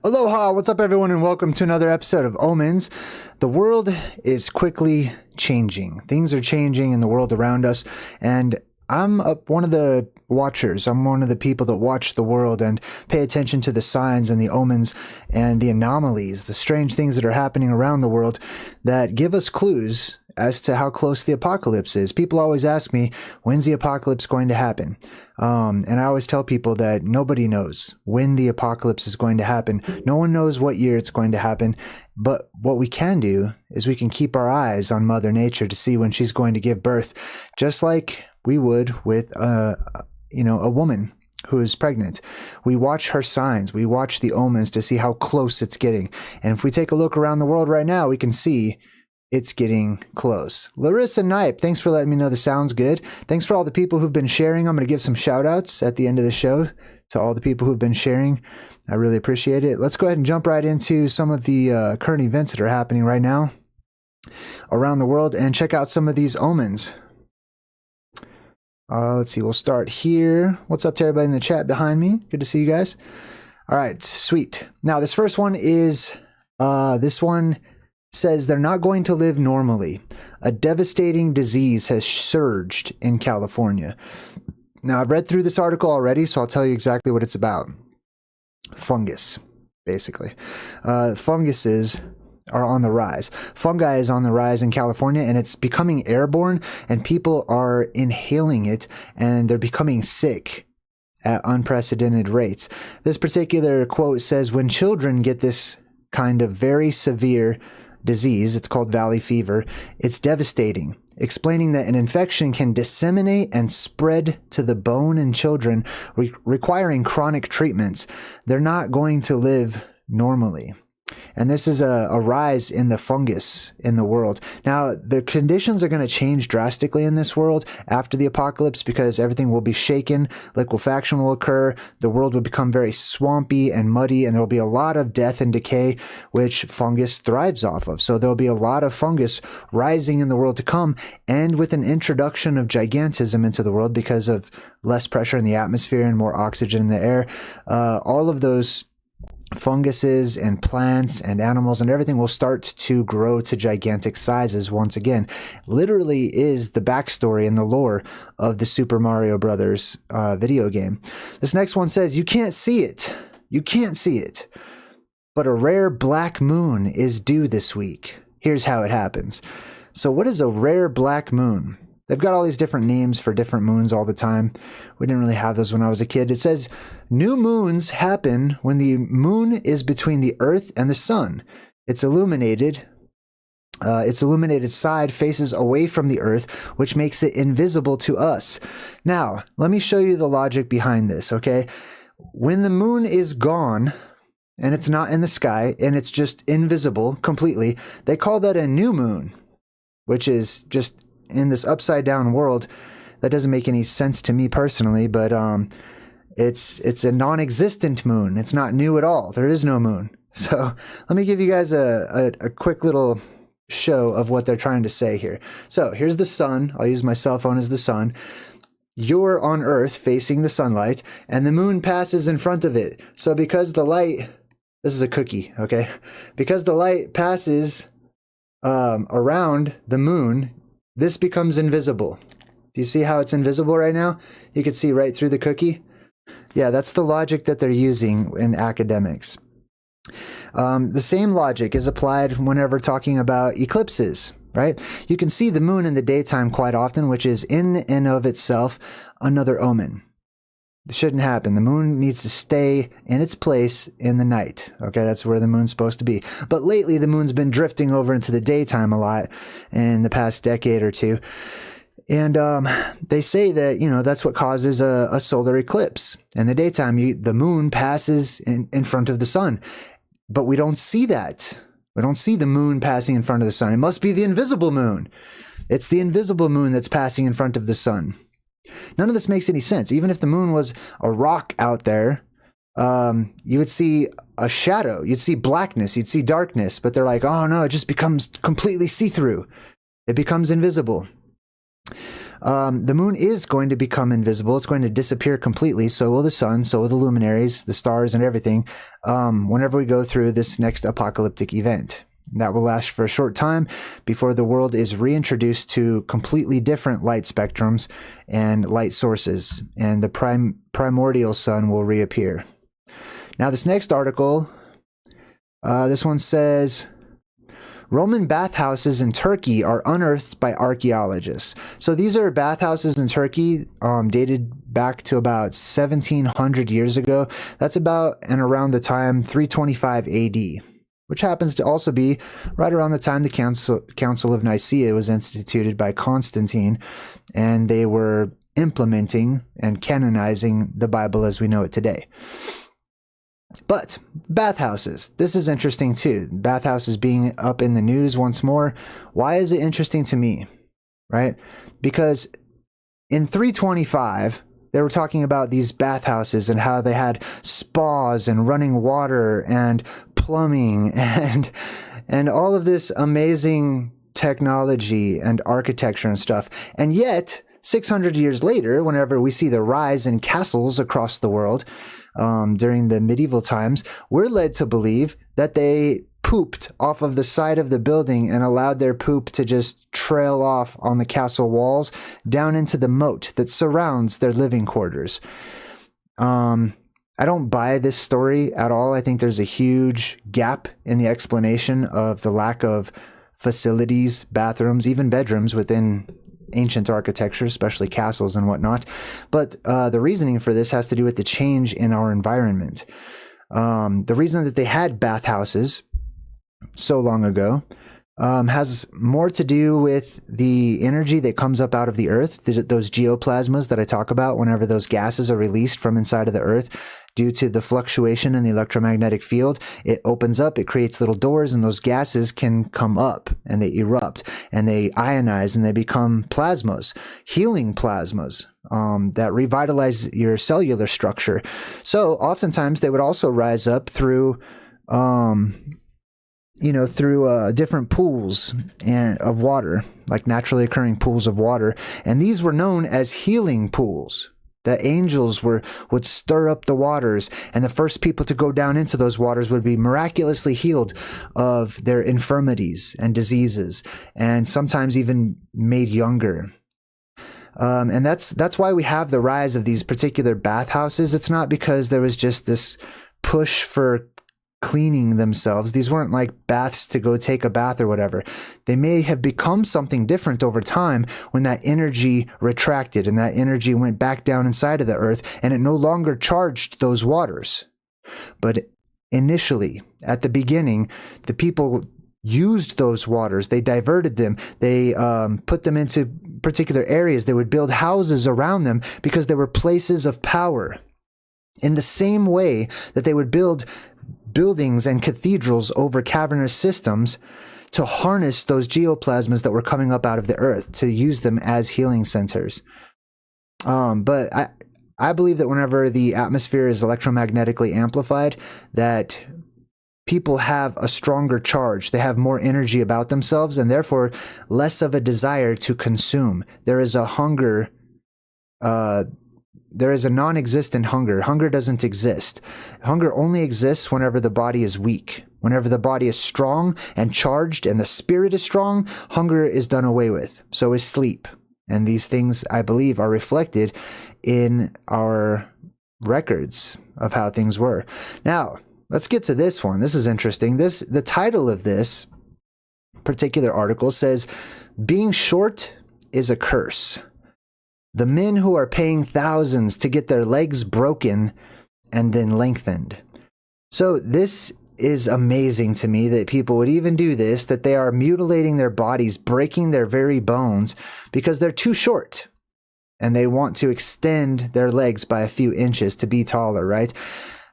Aloha, what's up everyone, and welcome to another episode of Omens. The world is quickly changing. Things are changing in the world around us, and I'm one of the watchers. I'm one of the people that watch the world and pay attention to the signs and the omens and the anomalies, the strange things that are happening around the world that give us clues as to how close the apocalypse is. People always ask me, when's the apocalypse going to happen? And I always tell people that nobody knows when the apocalypse is going to happen. No one knows what year it's going to happen. But what we can do is we can keep our eyes on Mother Nature to see when she's going to give birth, just like we would with a woman who is pregnant. We watch her signs. We watch the omens to see how close it's getting. And if we take a look around the world right now, we can see it's getting close. Larissa Knipe, thanks for letting me know the sound's good. Thanks for all the people who've been sharing. I'm going to give some shout outs at the end of the show to all the people who've been sharing. I really appreciate it. Let's go ahead and jump right into some of the current events that are happening right now around the world and check out some of these omens. Let's see, we'll start here. What's up to everybody in the chat behind me? Good to see you guys. All right, sweet. Now, this first one is, this one says they're not going to live normally. A devastating disease has surged in California. Now, I've read through this article already, so I'll tell you exactly what it's about. Fungus, basically. Funguses are on the rise. Fungi is on the rise in California, and it's becoming airborne, and people are inhaling it, and they're becoming sick at unprecedented rates. This particular quote says, when children get this kind of very severe disease, it's called valley fever, it's devastating, explaining that an infection can disseminate and spread to the bone in children, requiring chronic treatments. They're not going to live normally. And this is a rise in the fungus in the world. Now, the conditions are going to change drastically in this world after the apocalypse because everything will be shaken, liquefaction will occur, the world will become very swampy and muddy, and there will be a lot of death and decay, which fungus thrives off of. So there will be a lot of fungus rising in the world to come, and with an introduction of gigantism into the world because of less pressure in the atmosphere and more oxygen in the air, all of those funguses and plants and animals and everything will start to grow to gigantic sizes once again. Literally is the backstory and the lore of the Super Mario Brothers video game. This next one says, you can't see it. You can't see it. But a rare black moon is due this week. Here's how it happens. So what is a rare black moon? They've got all these different names for different moons all the time. We didn't really have those when I was a kid. It says, new moons happen when the moon is between the Earth and the sun. Its illuminated side faces away from the Earth, which makes it invisible to us. Now, let me show you the logic behind this, okay? When the moon is gone, and it's not in the sky, and it's just invisible completely, they call that a new moon, which is just in this upside down world. That doesn't make any sense to me personally, but it's a non-existent moon. It's not new at all. There is no moon. So let me give you guys a quick little show of what they're trying to say here. So here's the sun. I'll use my cell phone as the sun. You're on Earth facing the sunlight, and the moon passes in front of it. So because the light, this is a cookie, okay? Because the light passes around the moon, this becomes invisible. Do you see how it's invisible right now? You can see right through the cookie. Yeah, that's the logic that they're using in academics. The same logic is applied whenever talking about eclipses, right? You can see the moon in the daytime quite often, which is in and of itself another omen. It shouldn't happen. The moon needs to stay in its place in the night. Okay, that's where the moon's supposed to be. But lately, the moon's been drifting over into the daytime a lot in the past decade or two. And they say that, that's what causes a solar eclipse. In the daytime, the moon passes in front of the sun. But we don't see that. We don't see the moon passing in front of the sun. It must be the invisible moon. It's the invisible moon that's passing in front of the sun. None of this makes any sense. Even if the moon was a rock out there, you would see a shadow. You'd see blackness. You'd see darkness. But they're like, oh no, it just becomes completely see-through. It becomes invisible. The moon is going to become invisible. It's going to disappear completely. So will the sun, so will the luminaries, the stars, and everything, whenever we go through this next apocalyptic event. That will last for a short time before the world is reintroduced to completely different light spectrums and light sources, and the primordial sun will reappear. Now, this next article, this one says, Roman bathhouses in Turkey are unearthed by archaeologists. So these are bathhouses in Turkey dated back to about 1700 years ago. That's about and around the time 325 AD, which happens to also be right around the time the Council of Nicaea was instituted by Constantine, and they were implementing and canonizing the Bible as we know it today. But bathhouses, this is interesting too. Bathhouses being up in the news once more. Why is it interesting to me? Right? Because in 325, they were talking about these bathhouses and how they had spas and running water and plumbing and all of this amazing technology and architecture and stuff. And yet, 600 years later, whenever we see the rise in castles across the world, during the medieval times, we're led to believe that they pooped off of the side of the building and allowed their poop to just trail off on the castle walls down into the moat that surrounds their living quarters. I don't buy this story at all. I think there's a huge gap in the explanation of the lack of facilities, bathrooms, even bedrooms within ancient architecture, especially castles and whatnot. But the reasoning for this has to do with the change in our environment. The reason that they had bathhouses so long ago has more to do with the energy that comes up out of the earth, those geoplasmas that I talk about whenever those gases are released from inside of the earth. Due to the fluctuation in the electromagnetic field, it opens up, it creates little doors, and those gases can come up and they erupt and they ionize and they become plasmas, healing plasmas that revitalize your cellular structure. So oftentimes they would also rise up through different pools of water, like naturally occurring pools of water. And these were known as healing pools. The angels would stir up the waters, and the first people to go down into those waters would be miraculously healed of their infirmities and diseases, and sometimes even made younger. And that's why we have the rise of these particular bathhouses. It's not because there was just this push for cleaning themselves. These weren't like baths to go take a bath or whatever. They may have become something different over time when that energy retracted and that energy went back down inside of the earth and it no longer charged those waters. But initially, at the beginning, the people used those waters. They diverted them. They put them into particular areas. They would build houses around them because they were places of power. In the same way that they would build buildings and cathedrals over cavernous systems to harness those geoplasmas that were coming up out of the earth, to use them as healing centers. But I believe that whenever the atmosphere is electromagnetically amplified, that people have a stronger charge. They have more energy about themselves and therefore less of a desire to consume. There is a hunger. There is a non-existent hunger. Hunger doesn't exist. Hunger only exists whenever the body is weak. Whenever the body is strong and charged and the spirit is strong, hunger is done away with. So is sleep. And these things, I believe, are reflected in our records of how things were. Now, let's get to this one. This is interesting. The title of this particular article says, "Being short is a curse. The men who are paying thousands to get their legs broken and then lengthened." So this is amazing to me that people would even do this, that they are mutilating their bodies, breaking their very bones because they're too short and they want to extend their legs by a few inches to be taller, right?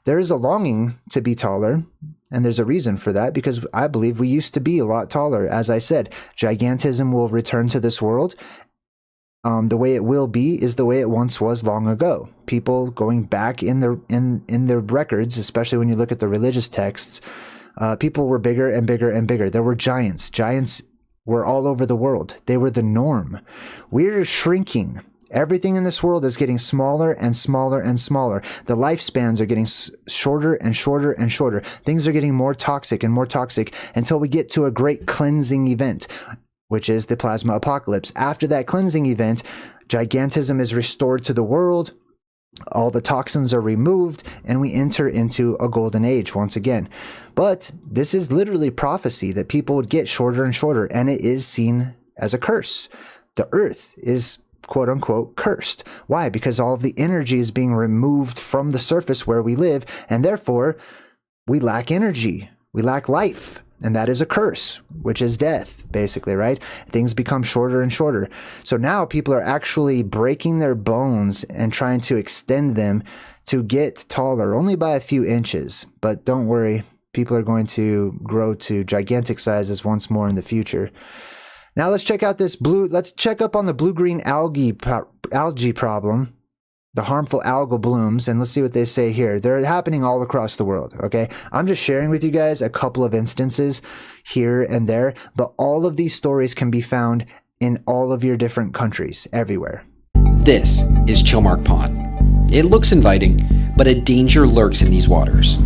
There is a longing to be taller, and there's a reason for that because I believe we used to be a lot taller. As I said, gigantism will return to this world. The way it will be is the way it once was long ago. People going back in their records, especially when you look at the religious texts, people were bigger and bigger and bigger. There were giants. Giants were all over the world. They were the norm. We're shrinking. Everything in this world is getting smaller and smaller and smaller. The lifespans are getting shorter and shorter and shorter. Things are getting more toxic and more toxic until we get to a great cleansing event, which is the plasma apocalypse. After that cleansing event, gigantism is restored to the world. All the toxins are removed, and we enter into a golden age once again. But this is literally prophecy that people would get shorter and shorter, and it is seen as a curse. The earth is quote unquote cursed. Why? Because all of the energy is being removed from the surface where we live, and therefore we lack energy. We lack life. And that is a curse, which is death, basically, right? Things become shorter and shorter. So now people are actually breaking their bones and trying to extend them to get taller, only by a few inches. But don't worry, people are going to grow to gigantic sizes once more in the future. Now let's check out this let's check up on the blue-green algae problem. The harmful algal blooms, and let's see what they say here. They're happening all across the world, okay? I'm just sharing with you guys a couple of instances here and there, but all of these stories can be found in all of your different countries, everywhere. This is Chillmark Pond. It looks inviting, but a danger lurks in these waters.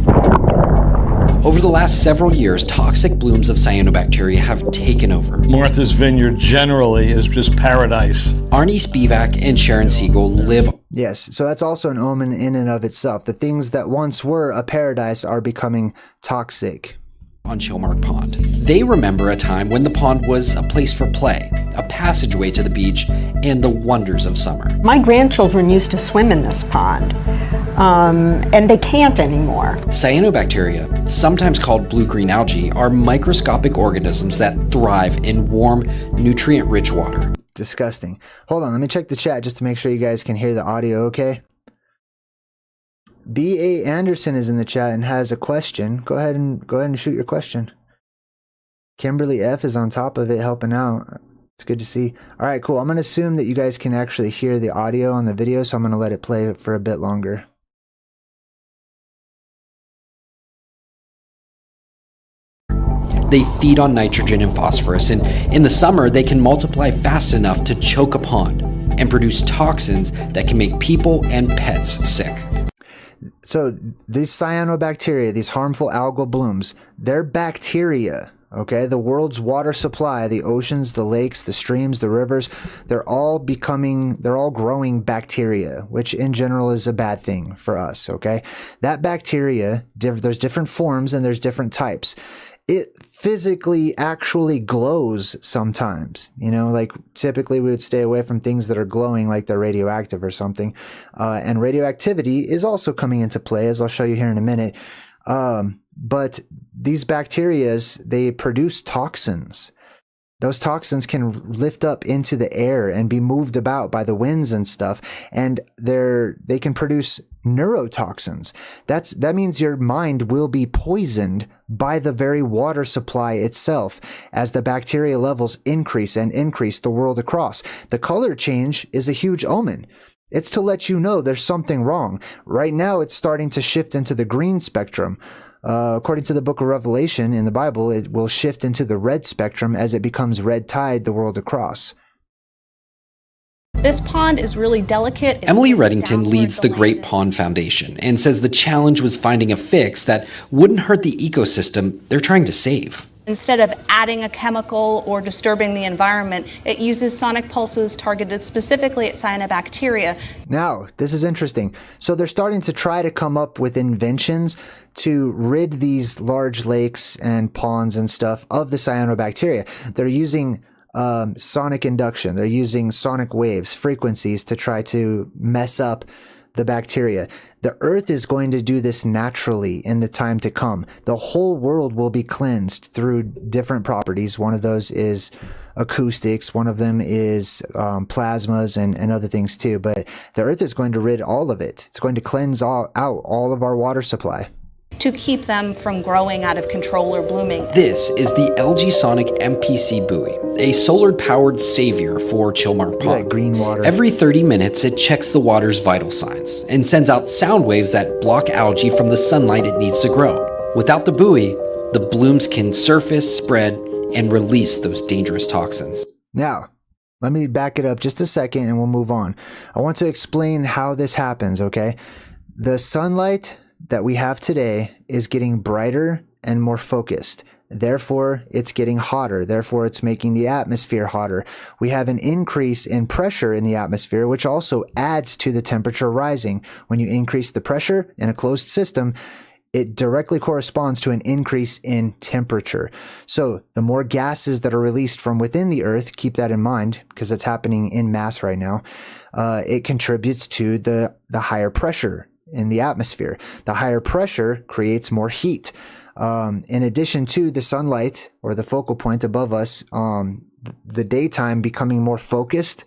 Over the last several years, toxic blooms of cyanobacteria have taken over. Martha's Vineyard generally is just paradise. Arnie Spivak and Sharon Siegel live. Yes, so that's also an omen in and of itself. The things that once were a paradise are becoming toxic. On Chillmark Pond. They remember a time when the pond was a place for play, a passageway to the beach, and the wonders of summer. My grandchildren used to swim in this pond, and they can't anymore. Cyanobacteria, sometimes called blue-green algae, are microscopic organisms that thrive in warm, nutrient-rich water. Disgusting. Hold on, let me check the chat just to make sure you guys can hear the audio okay. B.A. Anderson is in the chat and has a question. Go ahead and shoot your question. Kimberly F is on top of it helping out. It's good to see. All right, cool. I'm going to assume that you guys can actually hear the audio on the video, so I'm going to let it play for a bit longer. They feed on nitrogen and phosphorus, and in the summer they can multiply fast enough to choke a pond and produce toxins that can make people and pets sick. So these cyanobacteria, these harmful algal blooms, they're bacteria, okay? The world's water supply, the oceans, the lakes, the streams, the rivers, they're all growing bacteria, which in general is a bad thing for us, okay? That bacteria, there's different forms and there's different types. It physically actually glows sometimes, you know, like typically we would stay away from things that are glowing like they're radioactive or something. And radioactivity is also coming into play, as I'll show you here in a minute. But these bacteria, they produce toxins. Those toxins can lift up into the air and be moved about by the winds and stuff. And they can produce neurotoxins. That means your mind will be poisoned by the very water supply itself as the bacteria levels increase and increase the world across. The color change is a huge omen. It's to let you know there's something wrong. Right now, it's starting to shift into the green spectrum. According to the book of Revelation in the Bible, it will shift into the red spectrum as it becomes red tide the world across. This pond is really delicate. Emily Reddington leads the Great Pond Foundation and says the challenge was finding a fix that wouldn't hurt the ecosystem they're trying to save. Instead of adding a chemical or disturbing the environment, it uses sonic pulses targeted specifically at cyanobacteria. Now, this is interesting. So they're starting to try to come up with inventions to rid these large lakes and ponds and stuff of the cyanobacteria. They're using sonic induction. They're using sonic waves, frequencies to try to mess up the bacteria. The earth is going to do this naturally in the time to come. The whole world will be cleansed through different properties. One of those is acoustics. One of them is plasmas and other things too. But the earth is going to rid all of it. It's going to cleanse out all of our water supply to keep them from growing out of control or blooming. This is the LG Sonic MPC buoy, a solar-powered savior for Chillmark Pond. Like green water. Every 30 minutes, it checks the water's vital signs and sends out sound waves that block algae from the sunlight it needs to grow. Without the buoy, the blooms can surface, spread, and release those dangerous toxins. Now, let me back it up just a second and we'll move on. I want to explain how this happens, okay? The sunlight that we have today is getting brighter and more focused. Therefore, it's getting hotter. Therefore, it's making the atmosphere hotter. We have an increase in pressure in the atmosphere, which also adds to the temperature rising. When you increase the pressure in a closed system, it directly corresponds to an increase in temperature. So the more gases that are released from within the Earth, keep that in mind because it's happening in mass right now, it contributes to the higher pressure in the atmosphere. The higher pressure creates more heat. In addition to the sunlight or the focal point above us, the daytime becoming more focused,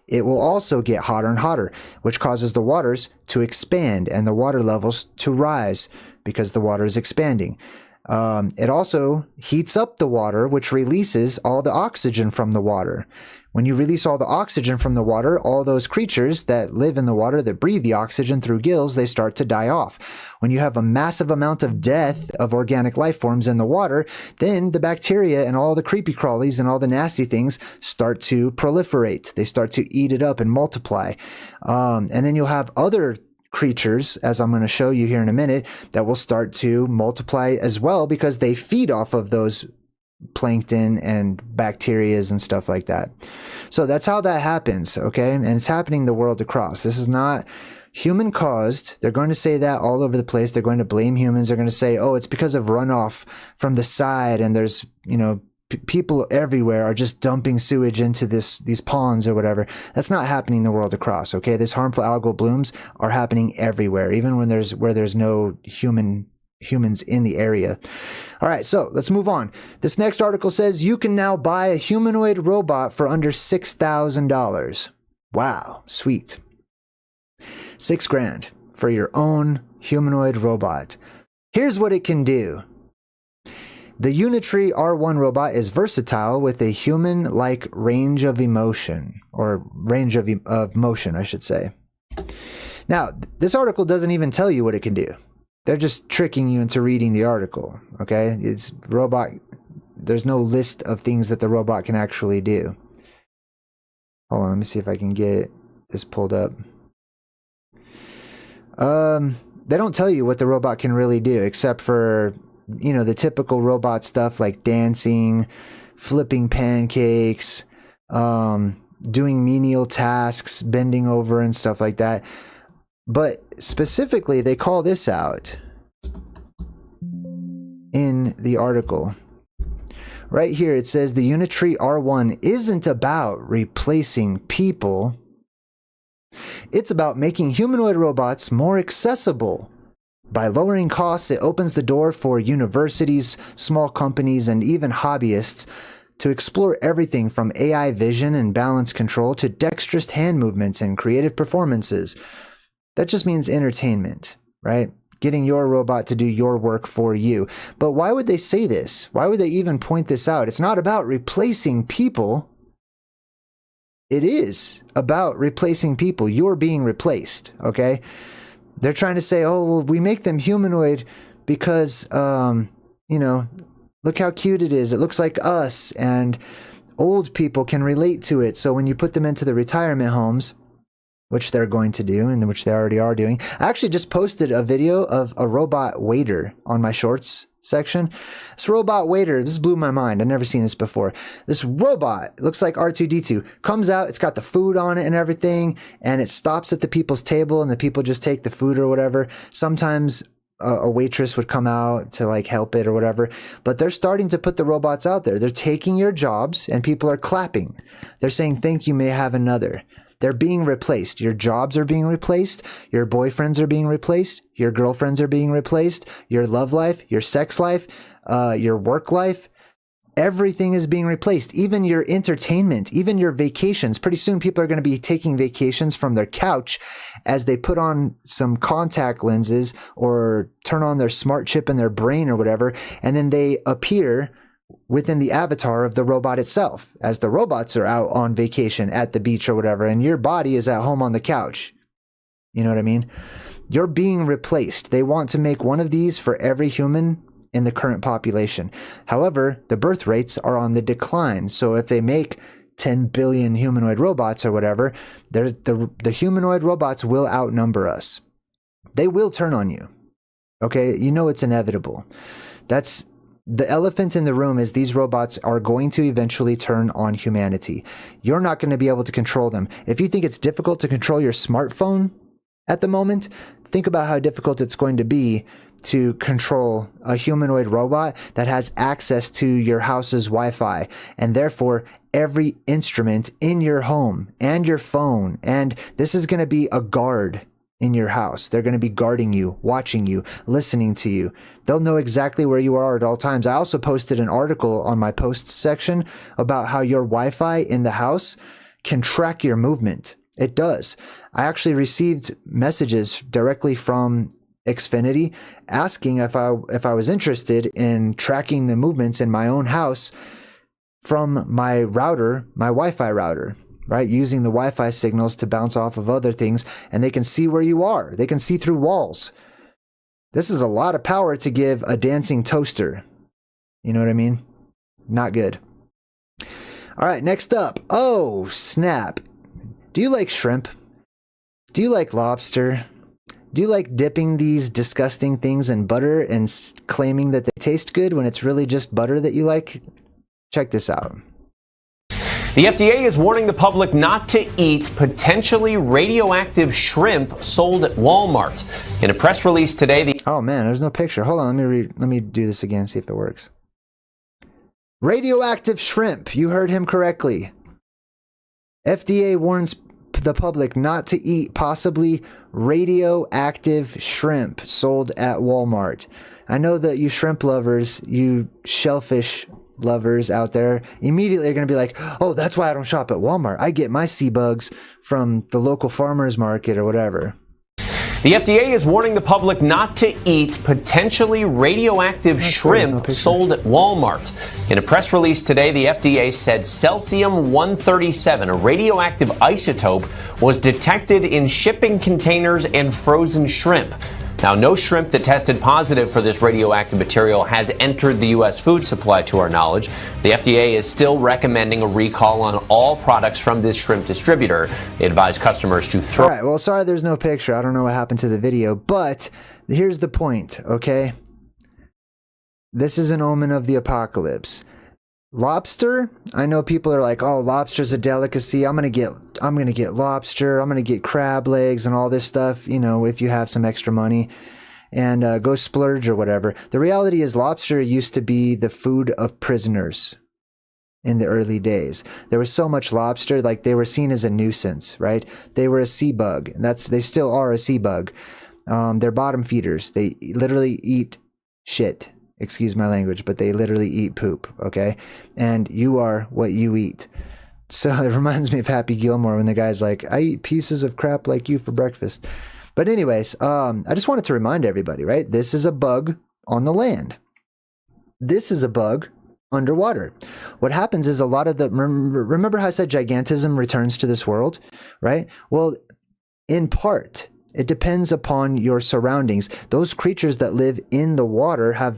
it will also get hotter and hotter, which causes the waters to expand and the water levels to rise because the water is expanding. It also heats up the water, which releases all the oxygen from the water. When you release all the oxygen from the water, all those creatures that live in the water that breathe the oxygen through gills, they start to die off. When you have a massive amount of death of organic life forms in the water, then the bacteria and all the creepy crawlies and all the nasty things start to proliferate. They start to eat it up and multiply. And then you'll have other creatures, as I'm going to show you here in a minute, that will start to multiply as well because they feed off of those plankton and bacterias and stuff like that. So that's how that happens, okay? And it's happening the world across. This is not human caused. They're going to say that all over the place. They're going to blame humans. They're going to say, oh, it's because of runoff from the side and there's, you know, people everywhere are just dumping sewage into these ponds or whatever. That's not happening the world across, okay? These harmful algal blooms are happening everywhere, even when where there's no humans in the area. All right, so let's move on. This next article says you can now buy a humanoid robot for under $6,000. Wow, sweet. $6,000 for your own humanoid robot. Here's what it can do. The Unitree R1 robot is versatile with a human-like range of emotion, or range of motion, I should say. Now, this article doesn't even tell you what it can do. They're just tricking you into reading the article, okay? It's robot. There's no list of things that the robot can actually do. Hold on, let me see if I can get this pulled up. They don't tell you what the robot can really do, except for, you know, the typical robot stuff like dancing, flipping pancakes, doing menial tasks, bending over and stuff like that. But specifically, they call this out in the article. Right here, it says the Unitree R1 isn't about replacing people. It's about making humanoid robots more accessible. By lowering costs, it opens the door for universities, small companies, and even hobbyists to explore everything from AI vision and balance control to dexterous hand movements and creative performances. That just means entertainment, right? Getting your robot to do your work for you. But why would they say this? Why would they even point this out? It's not about replacing people. It is about replacing people. You're being replaced, okay? They're trying to say, oh, well, we make them humanoid because, you know, look how cute it is. It looks like us, and old people can relate to it. So when you put them into the retirement homes, which they're going to do, and which they already are doing. I actually just posted a video of a robot waiter on my shorts section. This robot waiter, this blew my mind. I've never seen this before. This robot, looks like R2-D2, comes out, it's got the food on it and everything, and it stops at the people's table, and the people just take the food or whatever. Sometimes a waitress would come out to like help it or whatever, but they're starting to put the robots out there. They're taking your jobs, and people are clapping. They're saying, thank you, may have another. They're being replaced. Your jobs are being replaced. Your boyfriends are being replaced. Your girlfriends are being replaced. Your love life, your sex life, your work life. Everything is being replaced. Even your entertainment, even your vacations. Pretty soon people are going to be taking vacations from their couch as they put on some contact lenses or turn on their smart chip in their brain or whatever. And then they appear within the avatar of the robot itself, as the robots are out on vacation at the beach or whatever, and your body is at home on the couch. You know what I mean? You're being replaced. They want to make one of these for every human in the current population. However, the birth rates are on the decline. So if they make 10 billion humanoid robots or whatever, the humanoid robots will outnumber us. They will turn on you. Okay, you know it's inevitable. That's the elephant in the room, is these robots are going to eventually turn on humanity. You're not going to be able to control them. If you think it's difficult to control your smartphone at the moment, think about how difficult it's going to be to control a humanoid robot that has access to your house's Wi-Fi, and therefore every instrument in your home and your phone. And this is going to be a guard in your house. They're going to be guarding you, watching you, listening to you. They'll know exactly where you are at all times. I also posted an article on my posts section about how your Wi-Fi in the house can track your movement. It does. I actually received messages directly from Xfinity asking if I was interested in tracking the movements in my own house from my router, my Wi-Fi router, right? Using the Wi-Fi signals to bounce off of other things, and they can see where you are. They can see through walls. This is a lot of power to give a dancing toaster. You know what I mean? Not good. All right, next up. Oh, snap. Do you like shrimp? Do you like lobster? Do you like dipping these disgusting things in butter and claiming that they taste good when it's really just butter that you like? Check this out. The FDA is warning the public not to eat potentially radioactive shrimp sold at Walmart. In a press release today, Oh man, there's no picture. Hold on, let me do this again, see if it works. Radioactive shrimp. You heard him correctly. FDA warns the public not to eat possibly radioactive shrimp sold at Walmart. I know that you shrimp lovers, you shellfish lovers out there, immediately are going to be like, oh, that's why I don't shop at Walmart. I get my sea bugs from the local farmer's market or whatever. the FDA is warning the public not to eat potentially radioactive shrimp sold at Walmart. In a press release today, the FDA said cesium-137, a radioactive isotope, was detected in shipping containers and frozen shrimp. Now, no shrimp that tested positive for this radioactive material has entered the U.S. food supply, to our knowledge. The FDA is still recommending a recall on all products from this shrimp distributor. They advise customers to throw... All right, well, sorry there's no picture. I don't know what happened to the video, but here's the point, okay? This is an omen of the apocalypse. Lobster, I know people are like, oh, lobster's a delicacy. I'm gonna get lobster. I'm gonna get crab legs and all this stuff, you know, if you have some extra money, and go splurge or whatever. The reality is lobster used to be the food of prisoners in the early days. There was so much lobster, like they were seen as a nuisance, right? They were a sea bug. They still are a sea bug. They're bottom feeders. They literally eat shit. Excuse my language, but they literally eat poop, okay? And you are what you eat. So it reminds me of Happy Gilmore when the guy's like, I eat pieces of crap like you for breakfast. But anyways, I just wanted to remind everybody, right? This is a bug on the land. This is a bug underwater. What happens is a lot of the... Remember how I said gigantism returns to this world, right? Well, in part, it depends upon your surroundings. Those creatures that live in the water have...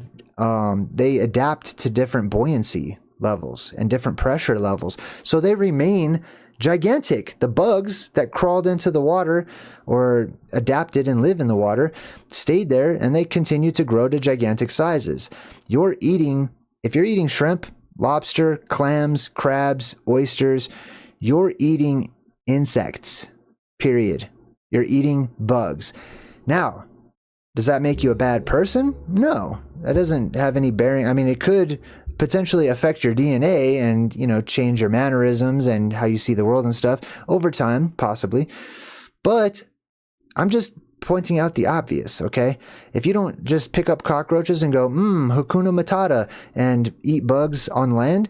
they adapt to different buoyancy levels and different pressure levels. So they remain gigantic. The bugs that crawled into the water or adapted and live in the water stayed there, and they continue to grow to gigantic sizes. If you're eating shrimp, lobster, clams, crabs, oysters, you're eating insects, period. You're eating bugs. Now, does that make you a bad person? No, that doesn't have any bearing. I mean, it could potentially affect your DNA and, you know, change your mannerisms and how you see the world and stuff over time, possibly. But I'm just pointing out the obvious, okay? If you don't just pick up cockroaches and go, Hakuna Matata, and eat bugs on land,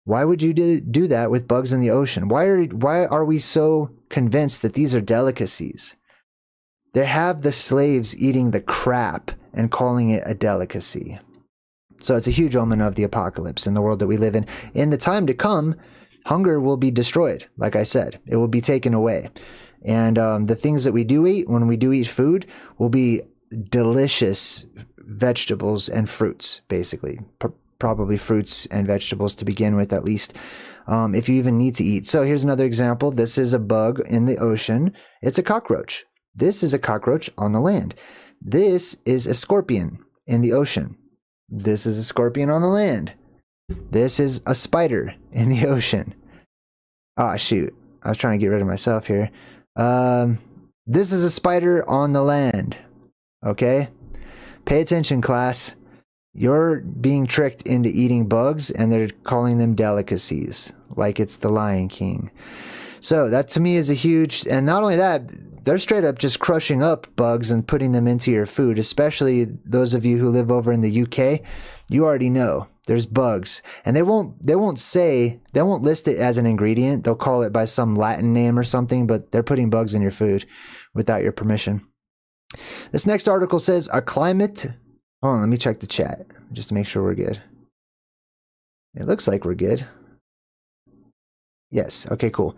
why would you do that with bugs in the ocean? Why are we so convinced that these are delicacies? They have the slaves eating the crap and calling it a delicacy. So it's a huge omen of the apocalypse in the world that we live in. In the time to come, hunger will be destroyed. Like I said, it will be taken away. And the things that we do eat, when we do eat food, will be delicious, vegetables and fruits, basically. Probably fruits and vegetables to begin with, at least, if you even need to eat. So here's another example. This is a bug in the ocean. It's a cockroach. This is a cockroach on the land. This is a scorpion in the ocean. This is a scorpion on the land. This is a spider in the ocean. Ah, shoot. I was trying to get rid of myself here. This is a spider on the land. Okay? Pay attention, class. You're being tricked into eating bugs, and they're calling them delicacies, like it's the Lion King. So that to me is a huge, and not only that, they're straight up just crushing up bugs and putting them into your food, especially those of you who live over in the UK. You already know there's bugs, and they won't list it as an ingredient. They'll call it by some Latin name or something, but they're putting bugs in your food without your permission. This next article says a climate. Hold on, let me check the chat just to make sure we're good. It looks like we're good. Yes, okay, cool.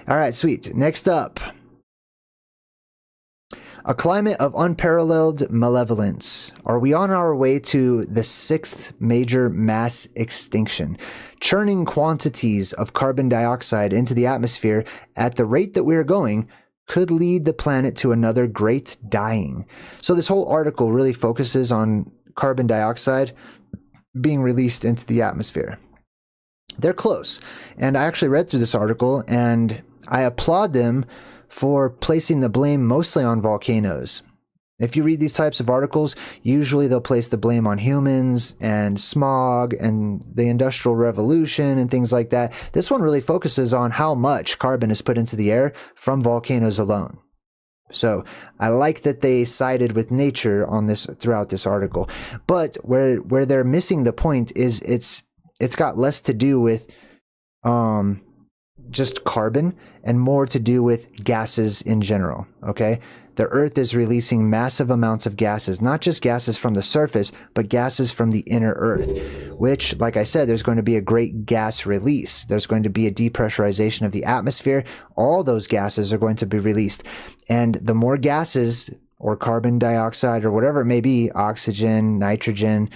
All right, sweet. Next up. A climate of unparalleled malevolence. Are we on our way to the 6th major mass extinction? Churning quantities of carbon dioxide into the atmosphere at the rate that we are going could lead the planet to another great dying. So this whole article really focuses on carbon dioxide being released into the atmosphere. They're close. And I actually read through this article, and I applaud them for placing the blame mostly on volcanoes. If you read these types of articles, usually they'll place the blame on humans and smog and the Industrial Revolution and things like that. This one really focuses on how much carbon is put into the air from volcanoes alone. So I like that they sided with nature on this throughout this article. But where they're missing the point is it's got less to do with just carbon and more to do with gases in general, okay? The Earth is releasing massive amounts of gases, not just gases from the surface, but gases from the inner Earth, which, like I said, there's going to be a great gas release. There's going to be a depressurization of the atmosphere. All those gases are going to be released. And the more gases, or carbon dioxide, or whatever it may be, oxygen, nitrogen,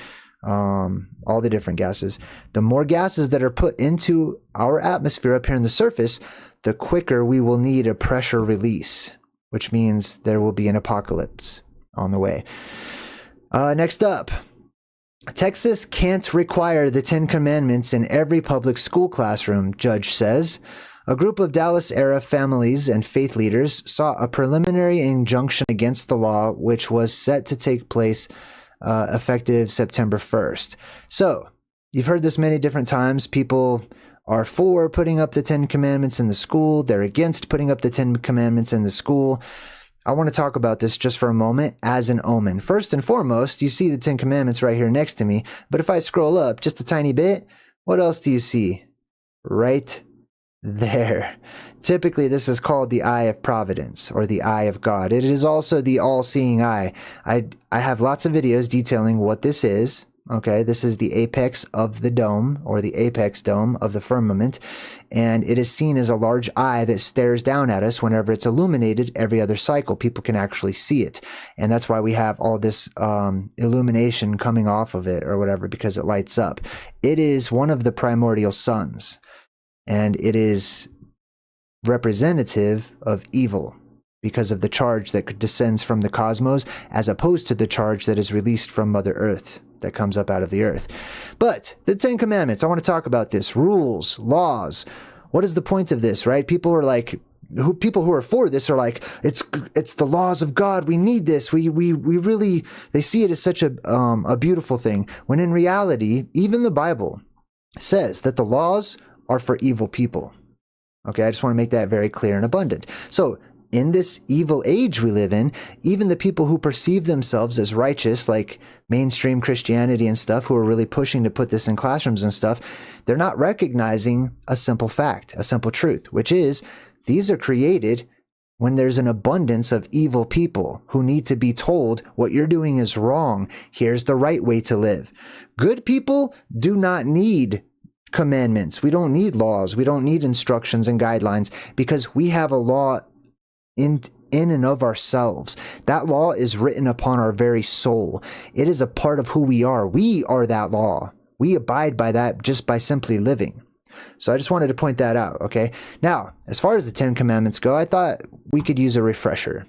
all the different gases, the more gases that are put into our atmosphere up here on the surface, the quicker we will need a pressure release, which means there will be an apocalypse on the way. Next up, Texas can't require the 10 Commandments in every public school classroom, judge says. A group of Dallas-era families and faith leaders saw a preliminary injunction against the law, which was set to take place effective September 1st. So, you've heard this many different times. People are for putting up the 10 Commandments in the school. They're against putting up the 10 Commandments in the school. I want to talk about this just for a moment as an omen. First and foremost, you see the 10 Commandments right here next to me. But if I scroll up just a tiny bit, what else do you see? Right there. Typically, this is called the eye of providence or the eye of God. It is also the all-seeing eye. I have lots of videos detailing what this is. Okay, this is the apex of the dome, or the apex dome of the firmament, and it is seen as a large eye that stares down at us whenever it's illuminated every other cycle. People can actually see it, and that's why we have all this illumination coming off of it or whatever, because it lights up. It is one of the primordial suns, and it is representative of evil because of the charge that descends from the cosmos as opposed to the charge that is released from Mother Earth that comes up out of the earth. But the 10 Commandments, I want to talk about this. Rules, laws. What is the point of this, right? People are like, people who are for this are like, it's the laws of God. We need this. We really, they see it as such a beautiful thing. When in reality, even the Bible says that the laws are for evil people. Okay, I just want to make that very clear and abundant. So, in this evil age we live in, even the people who perceive themselves as righteous, like mainstream Christianity and stuff, who are really pushing to put this in classrooms and stuff, they're not recognizing a simple fact, a simple truth, which is these are created when there's an abundance of evil people who need to be told what you're doing is wrong. Here's the right way to live. Good people do not need commandments. We don't need laws. We don't need instructions and guidelines because we have a law in and of ourselves. That law is written upon our very soul. It is a part of who we are. We are that law. We abide by that just by simply living. So I just wanted to point that out, okay? Now, as far as the 10 Commandments go, I thought we could use a refresher.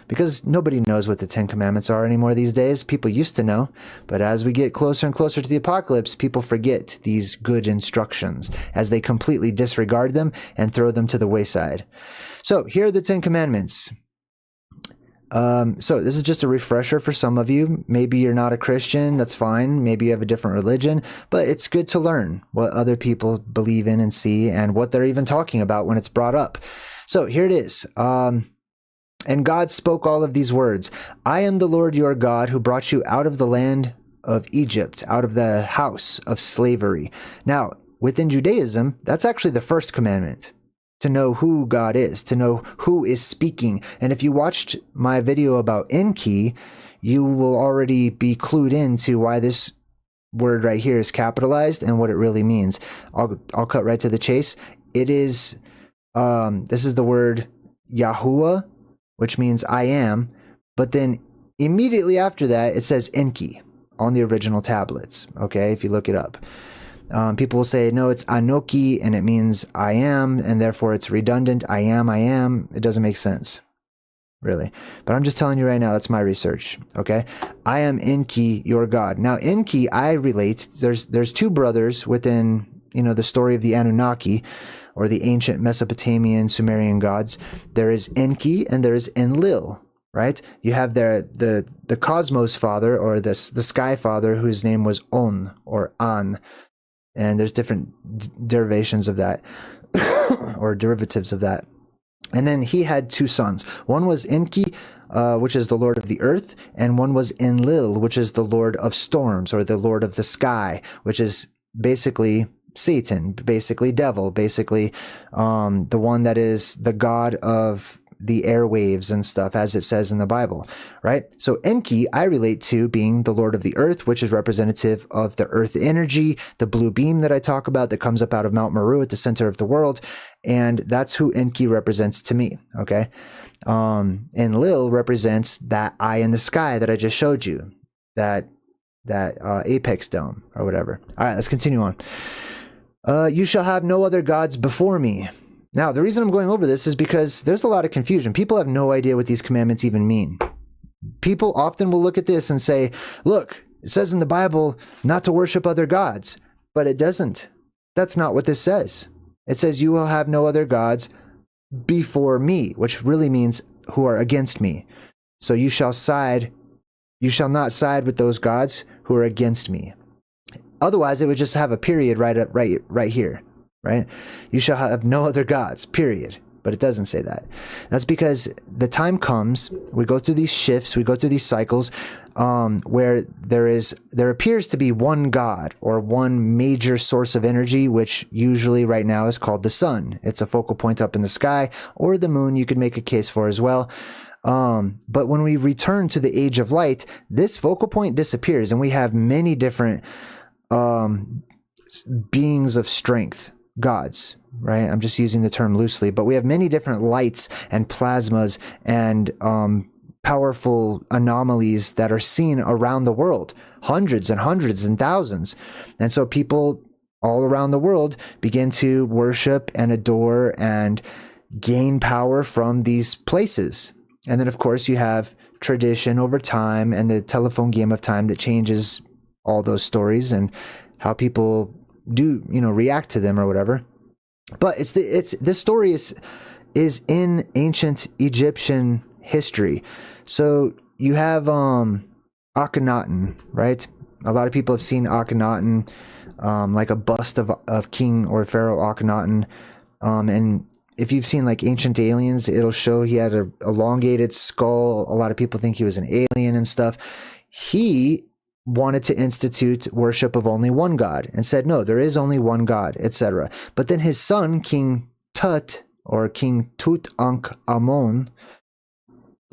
Because nobody knows what the 10 Commandments are anymore these days. People used to know. But as we get closer and closer to the apocalypse, people forget these good instructions as they completely disregard them and throw them to the wayside. So here are the 10 Commandments. So this is just a refresher for some of you. Maybe you're not a Christian. That's fine. Maybe you have a different religion. But it's good to learn what other people believe in and see and what they're even talking about when it's brought up. So here it is. And God spoke all of these words. I am the Lord your God who brought you out of the land of Egypt, out of the house of slavery. Now, within Judaism, that's actually the first commandment. To know who God is, to know who is speaking. And if you watched my video about Enki, you will already be clued into why this word right here is capitalized and what it really means. I'll cut right to the chase. It is, this is the word Yahuwah, which means I am, but then immediately after that, it says Enki on the original tablets, okay, if you look it up. People will say, no, it's Anoki, and it means I am, and therefore it's redundant, I am. It doesn't make sense, really. But I'm just telling you right now, that's my research, okay? I am Enki, your God. Now, Enki, I relate, there's two brothers within, the story of the Anunnaki, or the ancient Mesopotamian Sumerian gods. There is Enki and there is Enlil, right? You have the cosmos father, or the sky father, whose name was On or An. And there's different derivations of that, or derivatives of that. And then he had two sons. One was Enki, which is the Lord of the earth, and one was Enlil, which is the Lord of storms, or the Lord of the sky, which is basically Satan, basically devil, basically the one that is the god of the airwaves and stuff, as it says in the Bible, right? So Enki, I relate to being the Lord of the earth, which is representative of the earth energy, the blue beam that I talk about that comes up out of Mount Meru at the center of the world. And that's who Enki represents to me, okay? Enlil represents that eye in the sky that I just showed you, that apex dome or whatever. All right, let's continue on. You shall have no other gods before me. Now, the reason I'm going over this is because there's a lot of confusion. People have no idea what these commandments even mean. People often will look at this and say, look, it says in the Bible not to worship other gods, but it doesn't. That's not what this says. It says you will have no other gods before me, which really means who are against me. So you shall not side with those gods who are against me. Otherwise, it would just have a period right here, right? You shall have no other gods, period. But it doesn't say that. That's because the time comes, we go through these shifts, we go through these cycles, where there appears to be one God or one major source of energy, which usually right now is called the sun. It's a focal point up in the sky, or the moon, you could make a case for as well. But when we return to the age of light, this focal point disappears, and we have many different beings of strength, gods, right? I'm just using the term loosely, but we have many different lights and plasmas and powerful anomalies that are seen around the world, hundreds and hundreds and thousands. And so people all around the world begin to worship and adore and gain power from these places. And then, of course, you have tradition over time and the telephone game of time that changes all those stories and how people do, react to them or whatever. But this story is in ancient Egyptian history. So you have Akhenaten, right? A lot of people have seen Akhenaten, like a bust of King or Pharaoh Akhenaten. And if you've seen like Ancient Aliens, it'll show he had an elongated skull. A lot of people think he was an alien and stuff. He wanted to institute worship of only one God and said, no, there is only one God, etc. But then his son, King Tut, or King Tutankhamun,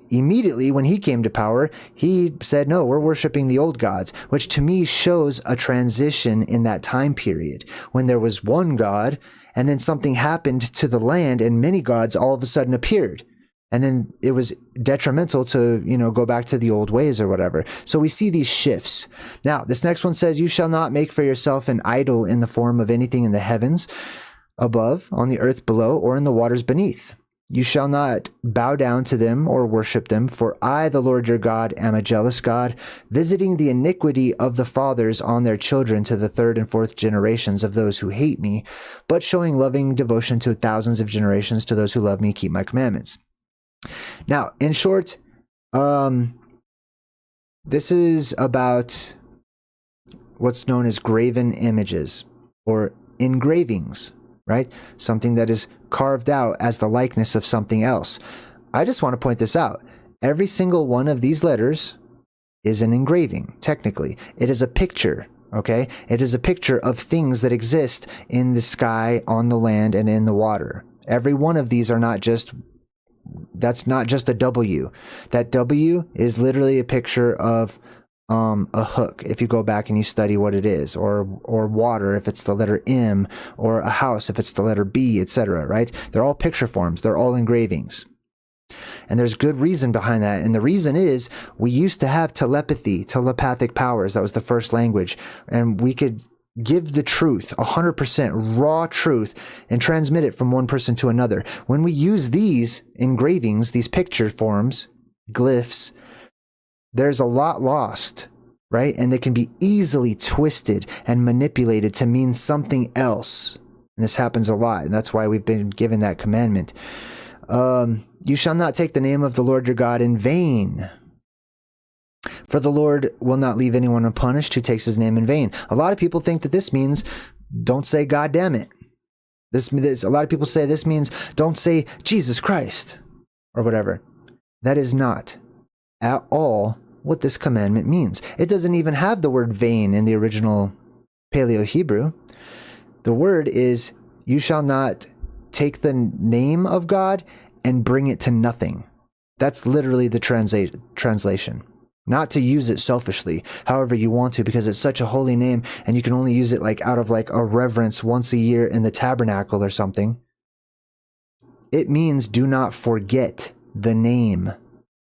immediately when he came to power, he said, no, we're worshiping the old gods, which to me shows a transition in that time period when there was one God and then something happened to the land and many gods all of a sudden appeared. And then it was detrimental to, go back to the old ways or whatever. So we see these shifts. Now, this next one says, you shall not make for yourself an idol in the form of anything in the heavens above, on the earth below, or in the waters beneath. You shall not bow down to them or worship them, for I, the Lord your God, am a jealous God, visiting the iniquity of the fathers on their children to the third and fourth generations of those who hate me, but showing loving devotion to thousands of generations to those who love me, keep my commandments. Now, in short, this is about what's known as graven images or engravings, right? Something that is carved out as the likeness of something else. I just want to point this out. Every single one of these letters is an engraving, technically. It is a picture, okay? It is a picture of things that exist in the sky, on the land, and in the water. Every one of these are not just... That's not just a W. That W is literally a picture of a hook, if you go back and you study what it is, or water if it's the letter M, or a house if it's the letter B, etc., right? They're all picture forms. They're all engravings. And there's good reason behind that. And the reason is we used to have telepathic powers. That was the first language. And we could give the truth, 100% raw truth, and transmit it from one person to another. When we use these engravings, these picture forms, glyphs, there's a lot lost, right? And they can be easily twisted and manipulated to mean something else. And this happens a lot, and that's why we've been given that commandment. You shall not take the name of the Lord your God in vain. For the Lord will not leave anyone unpunished who takes his name in vain. A lot of people think that this means don't say God damn it. A lot of people say this means don't say Jesus Christ or whatever. That is not at all what this commandment means. It doesn't even have the word vain in the original Paleo-Hebrew. The word is, you shall not take the name of God and bring it to nothing. That's literally the translation. Not to use it selfishly, however you want to, because it's such a holy name and you can only use it out of a reverence once a year in the tabernacle or something. It means do not forget the name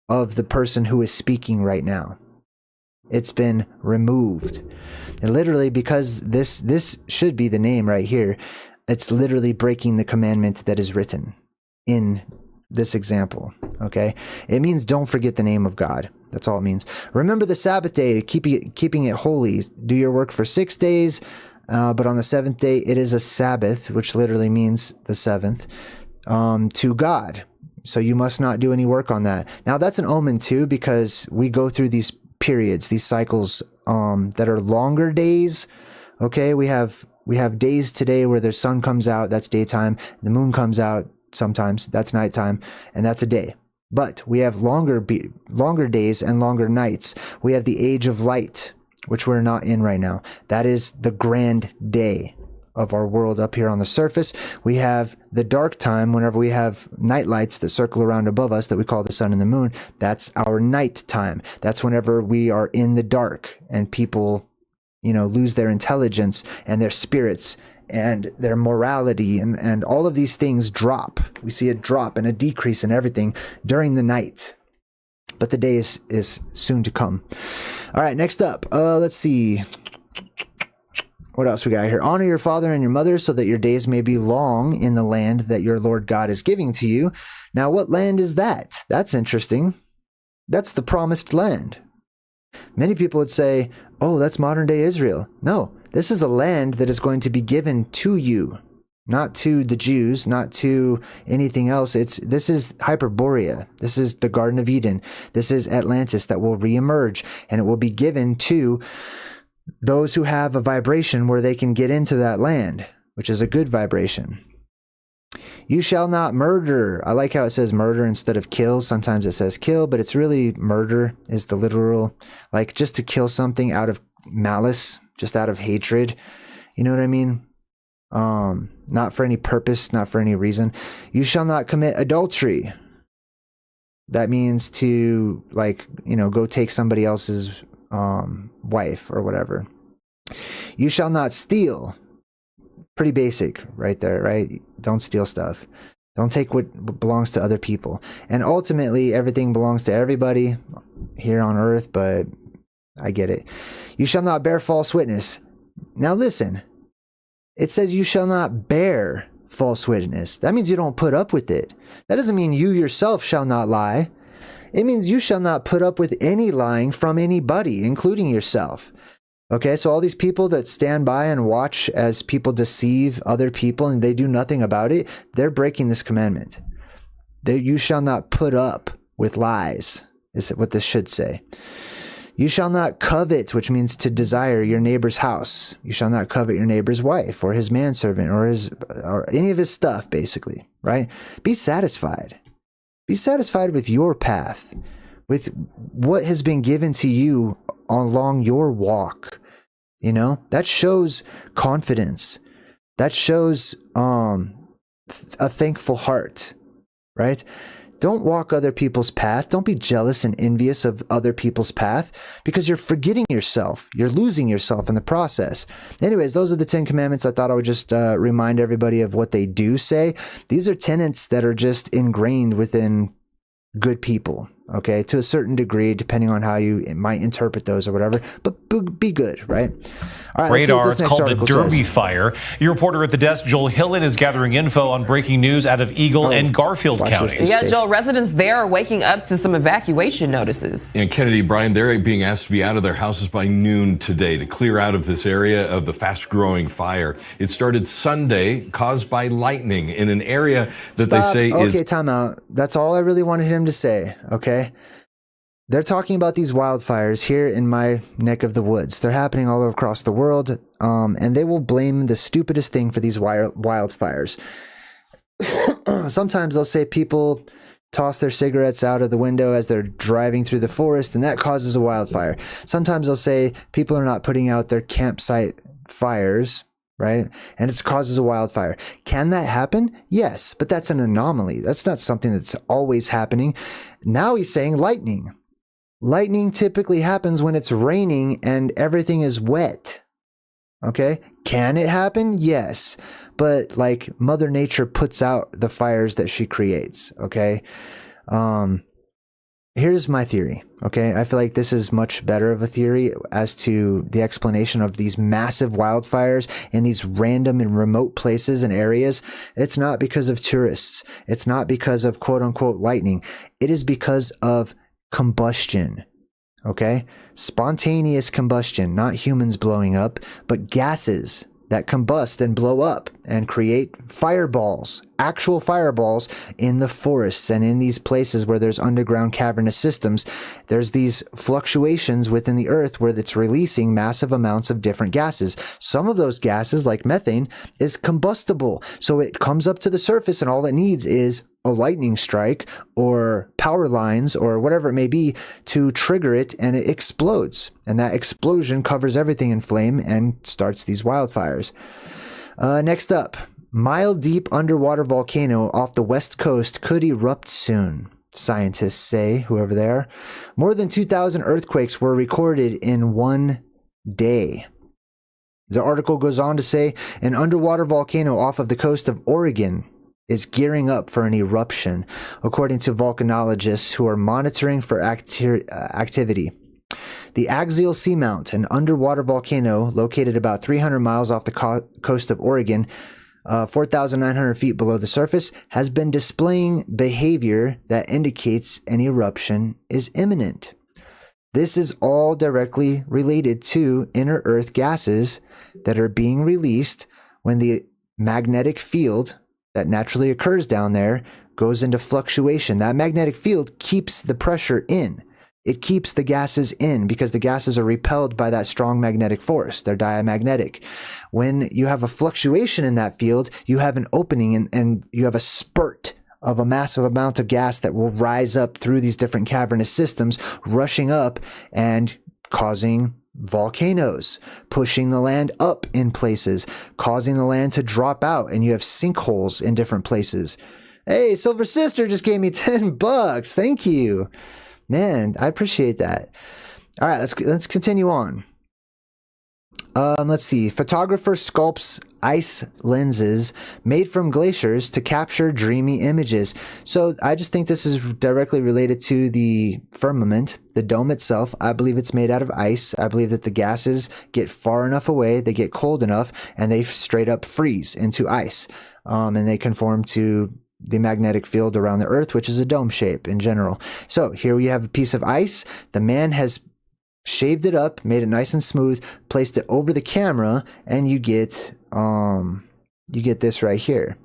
of the person who is speaking right now. It's been removed. And literally, because this should be the name right here, it's literally breaking the commandment that is written in this example, okay? It means don't forget the name of God. That's all it means. Remember the Sabbath day, keeping it holy. Do your work for 6 days, but on the seventh day it is a Sabbath, which literally means the seventh, to God. So you must not do any work on that. Now that's an omen too, because we go through these periods, these cycles that are longer days. Okay, we have days today where the sun comes out, that's daytime. The moon comes out sometimes, that's nighttime, and that's a day. But we have longer days and longer nights. We have the age of light, which we're not in right now. That is the grand day of our world up here on the surface. We have the dark time whenever we have night lights that circle around above us that we call the sun and the moon. That's our night time. That's whenever we are in the dark and people, lose their intelligence and their spirits and their morality and all of these things drop. We see a drop and a decrease in everything during the night. But the day is soon to come. All right, next up, let's see. What else we got here? Honor your father and your mother so that your days may be long in the land that your Lord God is giving to you. Now, what land is that? That's interesting. That's the promised land. Many people would say, oh, that's modern day Israel. No. This is a land that is going to be given to you, not to the Jews, not to anything else. This is Hyperborea. This is the Garden of Eden. This is Atlantis that will reemerge, and it will be given to those who have a vibration where they can get into that land, which is a good vibration. You shall not murder. I like how it says murder instead of kill. Sometimes it says kill, but it's really murder is the literal, just to kill something out of malice, just out of hatred. You know what I mean? Not for any purpose, not for any reason. You shall not commit adultery. That means to go take somebody else's wife or whatever. You shall not steal. Pretty basic right there, right? Don't steal stuff. Don't take what belongs to other people. And ultimately, everything belongs to everybody here on earth, but I get it. You shall not bear false witness. Now listen, it says you shall not bear false witness. That means you don't put up with it. That doesn't mean you yourself shall not lie. It means you shall not put up with any lying from anybody, including yourself. Okay, so all these people that stand by and watch as people deceive other people and they do nothing about it, they're breaking this commandment. You shall not put up with lies, is what this should say. You shall not covet, which means to desire your neighbor's house. You shall not covet your neighbor's wife or his manservant or any of his stuff, basically, right? Be satisfied. Be satisfied with your path, with what has been given to you along your walk. You know, that shows confidence. That shows a thankful heart, right? Don't walk other people's path. Don't be jealous and envious of other people's path, because you're forgetting yourself. You're losing yourself in the process. Anyways, those are the 10 commandments. I thought I would just remind everybody of what they do say. These are tenets that are just ingrained within good people, okay, to a certain degree, depending on how you might interpret those or whatever, but be good, right? All right, Radar is called the Derby Fire. Your reporter at the desk, Joel Hillen, is gathering info on breaking news out of Eagle and Garfield counties. Yeah, Joel, residents there are waking up to some evacuation notices. And Kennedy, Brian, they're being asked to be out of their houses by noon today to clear out of this area of the fast-growing fire. It started Sunday, caused by lightning in an area that they say is... Okay, time out. That's all I really wanted him to say, okay? They're talking about these wildfires here in my neck of the woods. They're happening all across the world, and they will blame the stupidest thing for these wildfires. Sometimes they'll say people toss their cigarettes out of the window as they're driving through the forest, and that causes a wildfire. Sometimes they'll say people are not putting out their campsite fires, right? And it causes a wildfire. Can that happen? Yes, but that's an anomaly. That's not something that's always happening. Now he's saying lightning. Lightning typically happens when it's raining and everything is wet. Okay? Can it happen? Yes. But like Mother Nature puts out the fires that she creates. Okay? Here's my theory. Okay? I feel like this is much better of a theory as to the explanation of these massive wildfires in these random and remote places and areas. It's not because of tourists. It's not because of quote unquote lightning. It is because of combustion. Okay? Spontaneous combustion, not humans blowing up, but gases that combust and blow up and create fireballs, actual fireballs in the forests and in these places where there's underground cavernous systems. There's these fluctuations within the earth where it's releasing massive amounts of different gases. Some of those gases, like methane, is combustible. So it comes up to the surface and all it needs is a lightning strike or power lines or whatever it may be to trigger it, and it explodes. And that explosion covers everything in flame and starts these wildfires. Next up, mile-deep underwater volcano off the west coast could erupt soon, scientists say, whoever they are. More than 2,000 earthquakes were recorded in one day. The article goes on to say an underwater volcano off of the coast of Oregon is gearing up for an eruption, according to volcanologists who are monitoring for activity. The Axial Seamount, an underwater volcano located about 300 miles off the coast of Oregon, 4,900 feet below the surface, has been displaying behavior that indicates an eruption is imminent. This is all directly related to inner Earth gases that are being released when the magnetic field that naturally occurs down there goes into fluctuation. That magnetic field keeps the pressure in. It keeps the gases in because the gases are repelled by that strong magnetic force. They're diamagnetic. When you have a fluctuation in that field, you have an opening and you have a spurt of a massive amount of gas that will rise up through these different cavernous systems, rushing up and causing volcanoes, pushing the land up in places, causing the land to drop out, and you have sinkholes in different places. Hey, Silver Sister just gave me $10. Thank you. Man, I appreciate that. All right, let's continue on. Let's see. Photographer sculpts ice lenses made from glaciers to capture dreamy images. So I just think this is directly related to the firmament, the dome itself. I believe it's made out of ice. I believe that the gases get far enough away, they get cold enough, and they straight up freeze into ice. And they conform to the magnetic field around the Earth, which is a dome shape in general. So here we have a piece of ice. The man has shaved it up, made it nice and smooth, placed it over the camera, and you get this right here.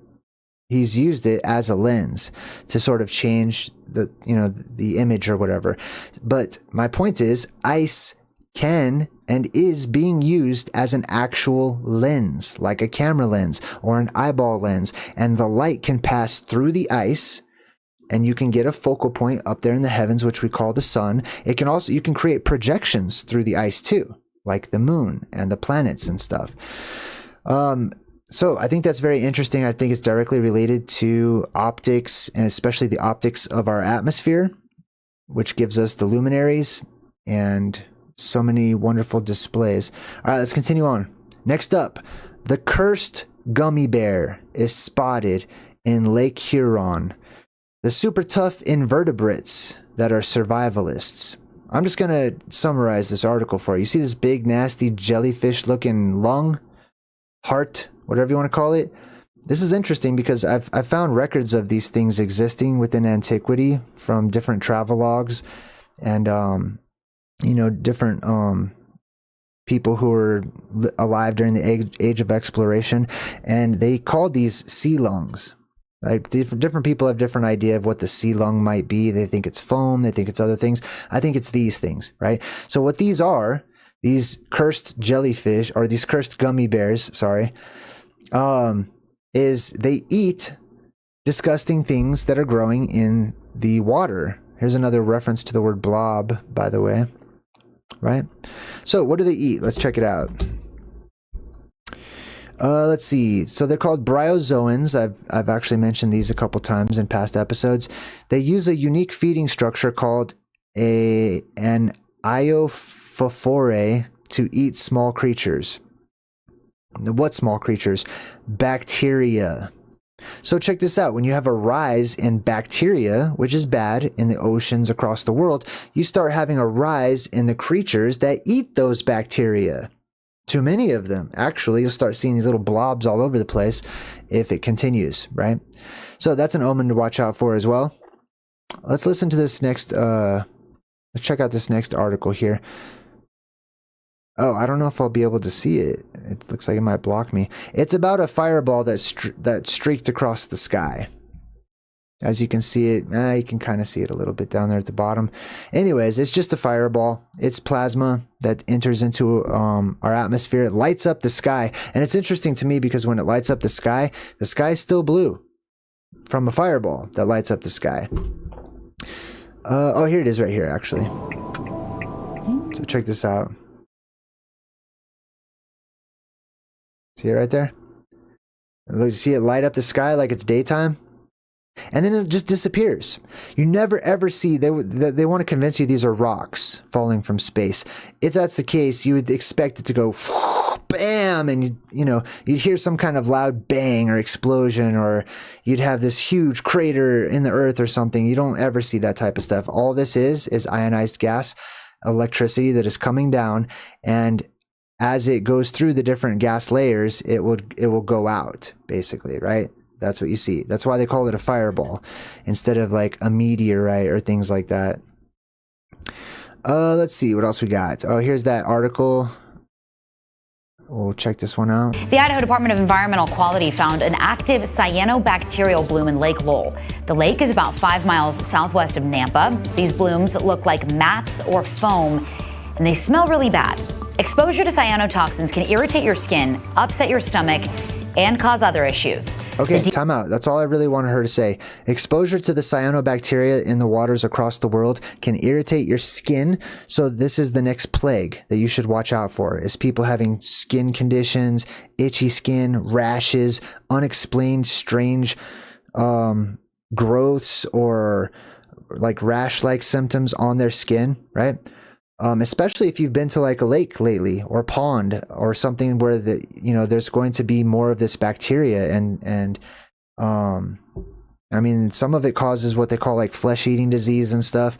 He's used it as a lens to sort of change the image or whatever. But my point is, ice can and is being used as an actual lens, like a camera lens or an eyeball lens, and the light can pass through the ice, and you can get a focal point up there in the heavens, which we call the sun. It can also, you can create projections through the ice too, like the moon and the planets and stuff. So I think that's very interesting. I think it's directly related to optics, and especially the optics of our atmosphere, which gives us the luminaries and so many wonderful displays. All right, let's continue on. Next up, the cursed gummy bear is spotted in Lake Huron. The super tough invertebrates that are survivalists. I'm just going to summarize this article for you. You see this big, nasty, jellyfish-looking lung? Heart? Whatever you want to call it? This is interesting because I've found records of these things existing within antiquity from different travelogues and, different people who were alive during the age of exploration. And they called these sea lungs. Like different people have different idea of what the sea lung might be. They think it's foam. They think it's other things. I think it's these things, right? So what these are, these cursed jellyfish or these cursed gummy bears, is they eat disgusting things that are growing in the water. Here's another reference to the word blob, by the way, right? So what do they eat? Let's check it out. Let's see. So they're called bryozoans. I've actually mentioned these a couple times in past episodes. They use a unique feeding structure called an iophore to eat small creatures. What small creatures? Bacteria. So check this out. When you have a rise in bacteria, which is bad in the oceans across the world, you start having a rise in the creatures that eat those bacteria. Too many of them. Actually, you'll start seeing these little blobs all over the place if it continues, right? So that's an omen to watch out for as well. Let's listen to this next, let's check out this next article here. Oh, I don't know if I'll be able to see it. It looks like it might block me. It's about a fireball that streaked across the sky. As you can see it, you can kind of see it a little bit down there at the bottom. Anyways, it's just a fireball. It's plasma that enters into our atmosphere. It lights up the sky. And it's interesting to me because when it lights up the sky is still blue from a fireball that lights up the sky. Oh, here it is right here, actually. So check this out. See it right there? See it light up the sky like it's daytime? And then it just disappears. You never ever see, they want to convince you these are rocks falling from space. If that's the case, you would expect it to go bam, and you'd hear some kind of loud bang or explosion, or you'd have this huge crater in the earth or something. You don't ever see that type of stuff. All this is ionized gas, electricity that is coming down, and as it goes through the different gas layers, it will go out, basically, right? That's what you see. That's why they call it a fireball instead of like a meteorite or things like that. Let's see what else we got. Oh, here's that article. We'll check this one out. The Idaho Department of Environmental Quality found an active cyanobacterial bloom in Lake Lowell. The lake is about 5 miles southwest of Nampa. These blooms look like mats or foam, and they smell really bad. Exposure to cyanotoxins can irritate your skin, upset your stomach, and cause other issues. Okay, time out. That's all I really wanted her to say. Exposure to the cyanobacteria in the waters across the world can irritate your skin. So this is the next plague that you should watch out for, is people having skin conditions, itchy skin, rashes, unexplained strange growths or like rash-like symptoms on their skin, right? especially if you've been to like a lake lately or a pond or something where there's going to be more of this bacteria and I mean, some of it causes what they call like flesh-eating disease and stuff.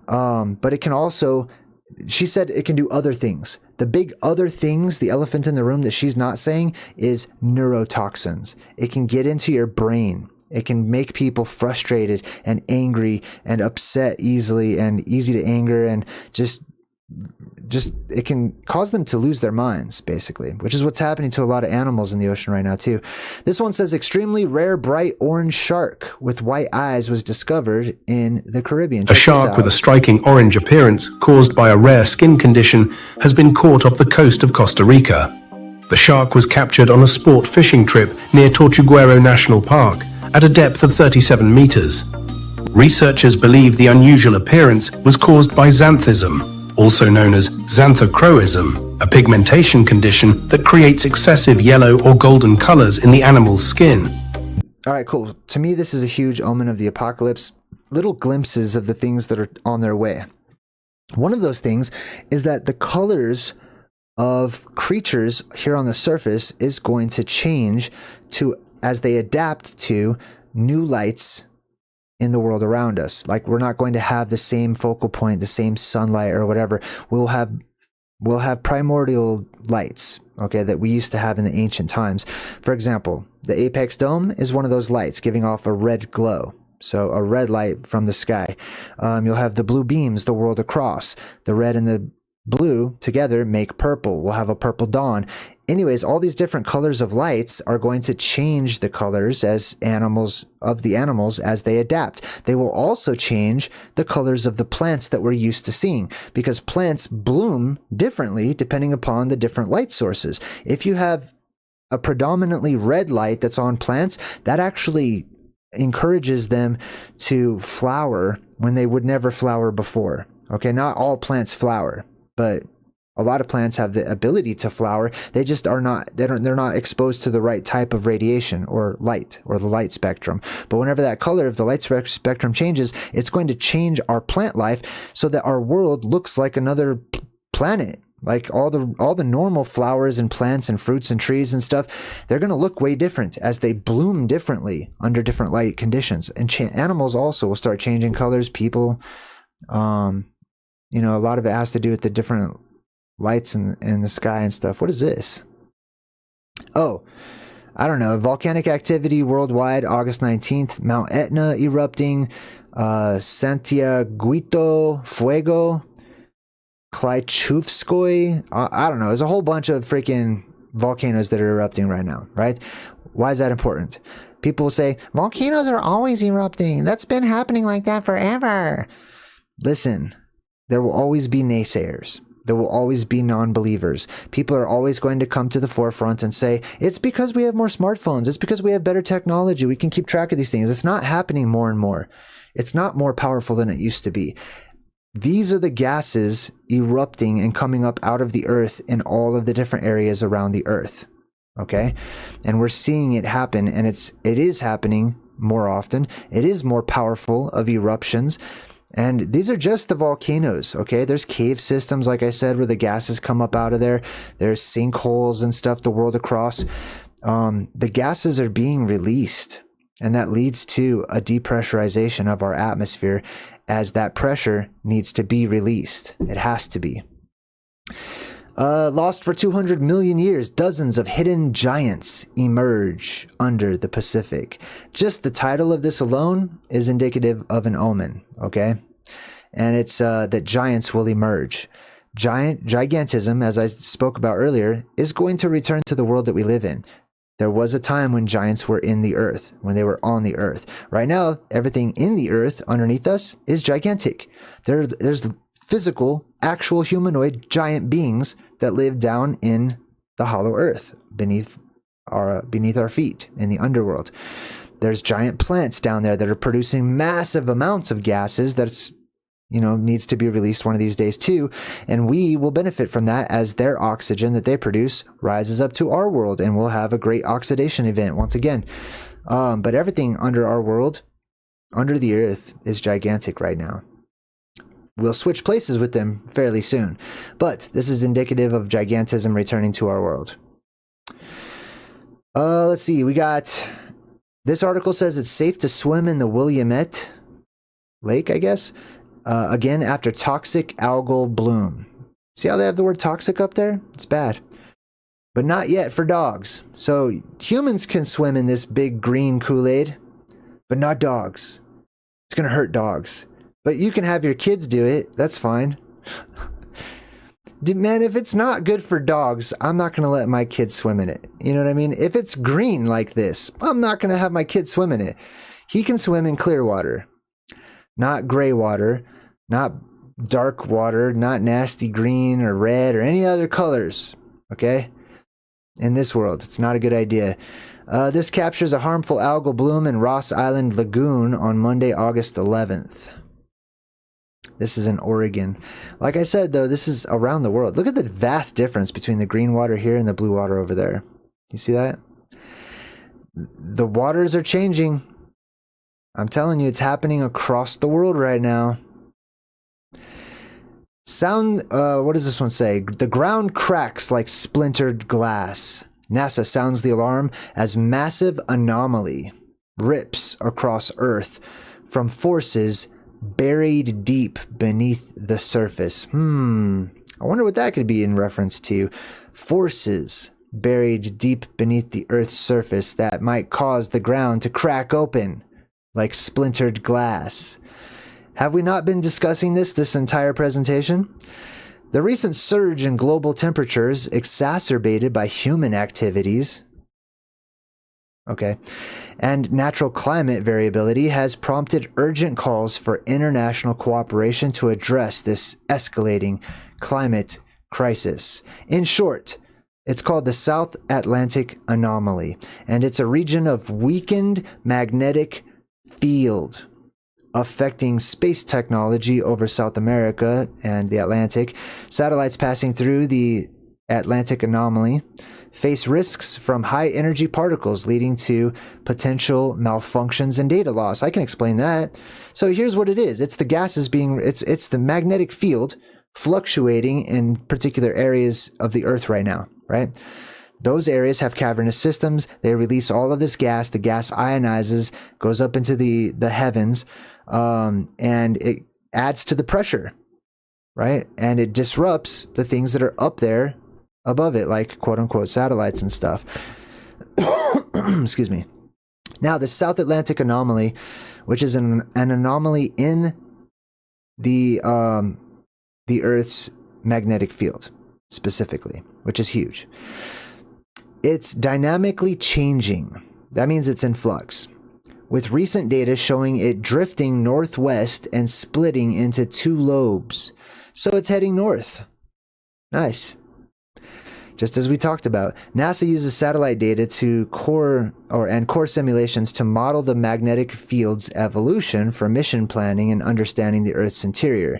But it can also, she said it can do other things. The big other things, the elephant in the room that she's not saying, is neurotoxins. It can get into your brain. It can make people frustrated and angry and upset easily and easy to anger, and just it can cause them to lose their minds, basically, which is what's happening to a lot of animals in the ocean right now too. This one says extremely rare bright orange shark with white eyes was discovered in the Caribbean. A shark with a striking orange appearance caused by a rare skin condition has been caught off the coast of Costa Rica. The shark was captured on a sport fishing trip near Tortuguero National Park at a depth of 37 meters. Researchers believe the unusual appearance was caused by xanthism, also known as xanthochromosm, a pigmentation condition that creates excessive yellow or golden colors in the animal's skin. All right, cool. To me, this is a huge omen of the apocalypse. Little glimpses of the things that are on their way. One of those things is that the colors of creatures here on the surface is going to change as they adapt to new lights in the world around us. Like, we're not going to have the same focal point, the same sunlight or whatever. We'll have primordial lights, okay, that we used to have in the ancient times. For example, the apex dome is one of those lights giving off a red glow. So a red light from the sky. You'll have the blue beams the world across. The red and the blue together make purple. We'll have a purple dawn. Anyways, all these different colors of lights are going to change the colors as the animals as they adapt. They will also change the colors of the plants that we're used to seeing, because plants bloom differently depending upon the different light sources. If you have a predominantly red light that's on plants, that actually encourages them to flower when they would never flower before. Okay, not all plants flower, but a lot of plants have the ability to flower. They just they're not exposed to the right type of radiation or light, or the light spectrum. But whenever that color of the light spectrum changes, it's going to change our plant life so that our world looks like another planet. Like all the normal flowers and plants and fruits and trees and stuff, they're going to look way different as they bloom differently under different light conditions. And animals also will start changing colors. People, a lot of it has to do with the different lights in the sky and stuff. What is this? Oh, I don't know. Volcanic activity worldwide, August 19th. Mount Etna erupting. Santiaguito Fuego. Klychuvskoy. I don't know. There's a whole bunch of freaking volcanoes that are erupting right now, right? Why is that important? People will say, volcanoes are always erupting. That's been happening like that forever. Listen, there will always be naysayers. There will always be non-believers. People are always going to come to the forefront and say, it's because we have more smartphones. It's because we have better technology. We can keep track of these things. It's not happening more and more. It's not more powerful than it used to be. These are the gases erupting and coming up out of the earth in all of the different areas around the earth. Okay? And we're seeing it happen, and it is happening more often. It is more powerful of eruptions. And these are just the volcanoes, okay? There's cave systems, like I said, where the gases come up out of there. There's sinkholes and stuff the world across. The gases are being released, and that leads to a depressurization of our atmosphere, as that pressure needs to be released. It has to be. Lost for 200 million years, dozens of hidden giants emerge under the Pacific. Just the title of this alone is indicative of an omen, okay? And it's that giants will emerge. Gigantism, as I spoke about earlier, is going to return to the world that we live in. There was a time when giants were in the earth, when they were on the earth. Right now, everything in the earth underneath us is gigantic. There's physical, actual humanoid giant beings that live down in the hollow earth beneath our feet in the underworld. There's giant plants down there that are producing massive amounts of gases that's needs to be released one of these days too, and we will benefit from that as their oxygen that they produce rises up to our world, and we'll have a great oxidation event once again. But everything under our world, under the earth, is gigantic right now. we'll switch places with them fairly soon. But this is indicative of gigantism returning to our world. Let's see. We got... This article says it's safe to swim in the Willamette Lake, I guess. Again, after toxic algal bloom. See how they have the word toxic up there? It's bad. But not yet for dogs. So humans can swim in this big green Kool-Aid, but not dogs. It's going to hurt dogs. But you can have your kids do it. That's fine. Man, if it's not good for dogs, I'm not going to let my kids swim in it. You know what I mean? If it's green like this, I'm not going to have my kids swim in it. He can swim in clear water, not gray water, not dark water, not nasty green or red or any other colors. Okay? In this world, it's not a good idea. This captures a harmful algal bloom in Ross Island Lagoon on Monday, August 11th. This is in Oregon. Like I said, though, this is around the world. Look at the vast difference between the green water here and the blue water over there. You see that? The waters are changing. I'm telling you, it's happening across the world right now. What does this one say? The ground cracks like splintered glass. NASA sounds the alarm as massive anomaly rips across Earth from forces buried deep beneath the surface. I wonder what that could be in reference to. Forces buried deep beneath the Earth's surface that might cause the ground to crack open like splintered glass. Have we not been discussing this entire presentation? The recent surge in global temperatures exacerbated by human activities, and natural climate variability has prompted urgent calls for international cooperation to address this escalating climate crisis. In short, it's called the South Atlantic Anomaly, and it's a region of weakened magnetic field affecting space technology over South America and the Atlantic. Satellites passing through the Atlantic anomaly face risks from high energy particles leading to potential malfunctions and data loss. I can explain that. So here's what it is. It's the gases it's the magnetic field fluctuating in particular areas of the Earth right now, right? Those areas have cavernous systems. They release all of this gas. The gas ionizes, goes up into the heavens, and it adds to the pressure, right? And it disrupts the things that are up there above it, like quote-unquote satellites and stuff. Excuse me. Now, the South Atlantic anomaly, which is an anomaly in the Earth's magnetic field, specifically, which is huge. It's dynamically changing. That means it's in flux, with recent data showing it drifting northwest and splitting into two lobes. So it's heading north. Nice. Just as we talked about, NASA uses satellite data to core simulations to model the magnetic field's evolution for mission planning and understanding the Earth's interior.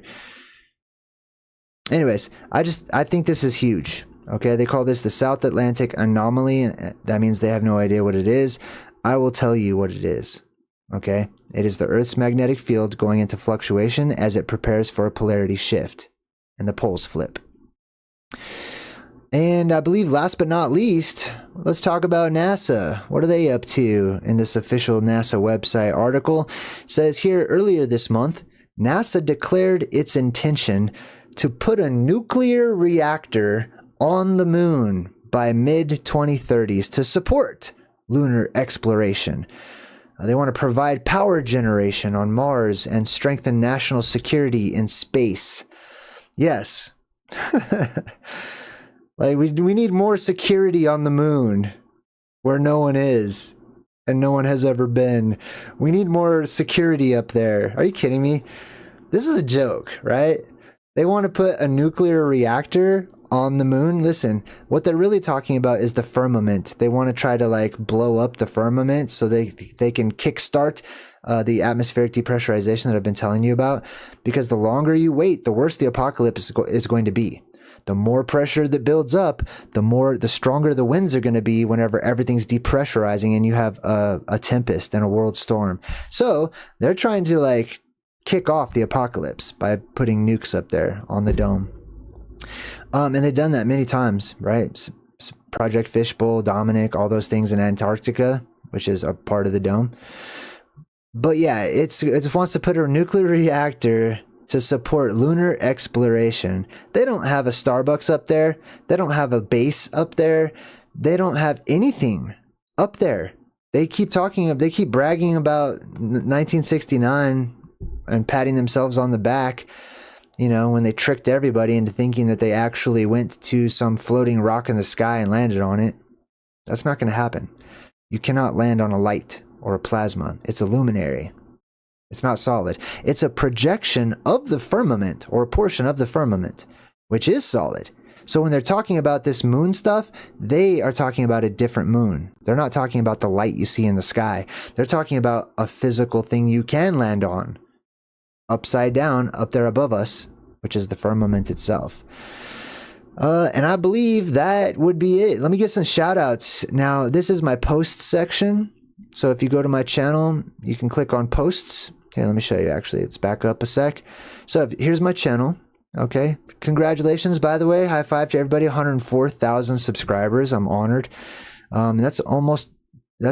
Anyways, I think this is huge. Okay, they call this the South Atlantic Anomaly, and that means they have no idea what it is. I will tell you what it is. Okay, it is the Earth's magnetic field going into fluctuation as it prepares for a polarity shift and the poles flip. And I believe last but not least, let's talk about NASA. What are they up to in this official NASA website article? It says here, earlier this month, NASA declared its intention to put a nuclear reactor on the moon by mid-2030s to support lunar exploration. They want to provide power generation on Mars and strengthen national security in space. Yes. Like we need more security on the moon where no one is and no one has ever been. We need more security up there. Are you kidding me? This is a joke, right? They want to put a nuclear reactor on the moon. Listen, what they're really talking about is the firmament. They want to try to like blow up the firmament so they can kickstart the atmospheric depressurization that I've been telling you about. Because the longer you wait, the worse the apocalypse is going to be. The more pressure that builds up, the stronger the winds are going to be whenever everything's depressurizing and you have a tempest and a world storm. So they're trying to like kick off the apocalypse by putting nukes up there on the dome. And they've done that many times, right? Project Fishbowl, Dominic, all those things in Antarctica, which is a part of the dome. But yeah, it wants to put a nuclear reactor to support lunar exploration. They don't have a Starbucks up there. They don't have a base up there. They don't have anything up there. They keep bragging about 1969 and patting themselves on the back, you know, when they tricked everybody into thinking that they actually went to some floating rock in the sky and landed on it. That's not going to happen. You cannot land on a light or a plasma. It's a luminary. It's not solid. It's a projection of the firmament, or a portion of the firmament, which is solid. So when they're talking about this moon stuff, they are talking about a different moon. They're not talking about the light you see in the sky. They're talking about a physical thing you can land on, upside down, up there above us, which is the firmament itself. And I believe that would be it. Let me give some shout outs. Now, this is my posts section. So if you go to my channel, you can click on posts. Here, let me show you actually. Let's back up a sec. So here's my channel. Okay. Congratulations, by the way. High five to everybody. 104,000 subscribers. I'm honored. That's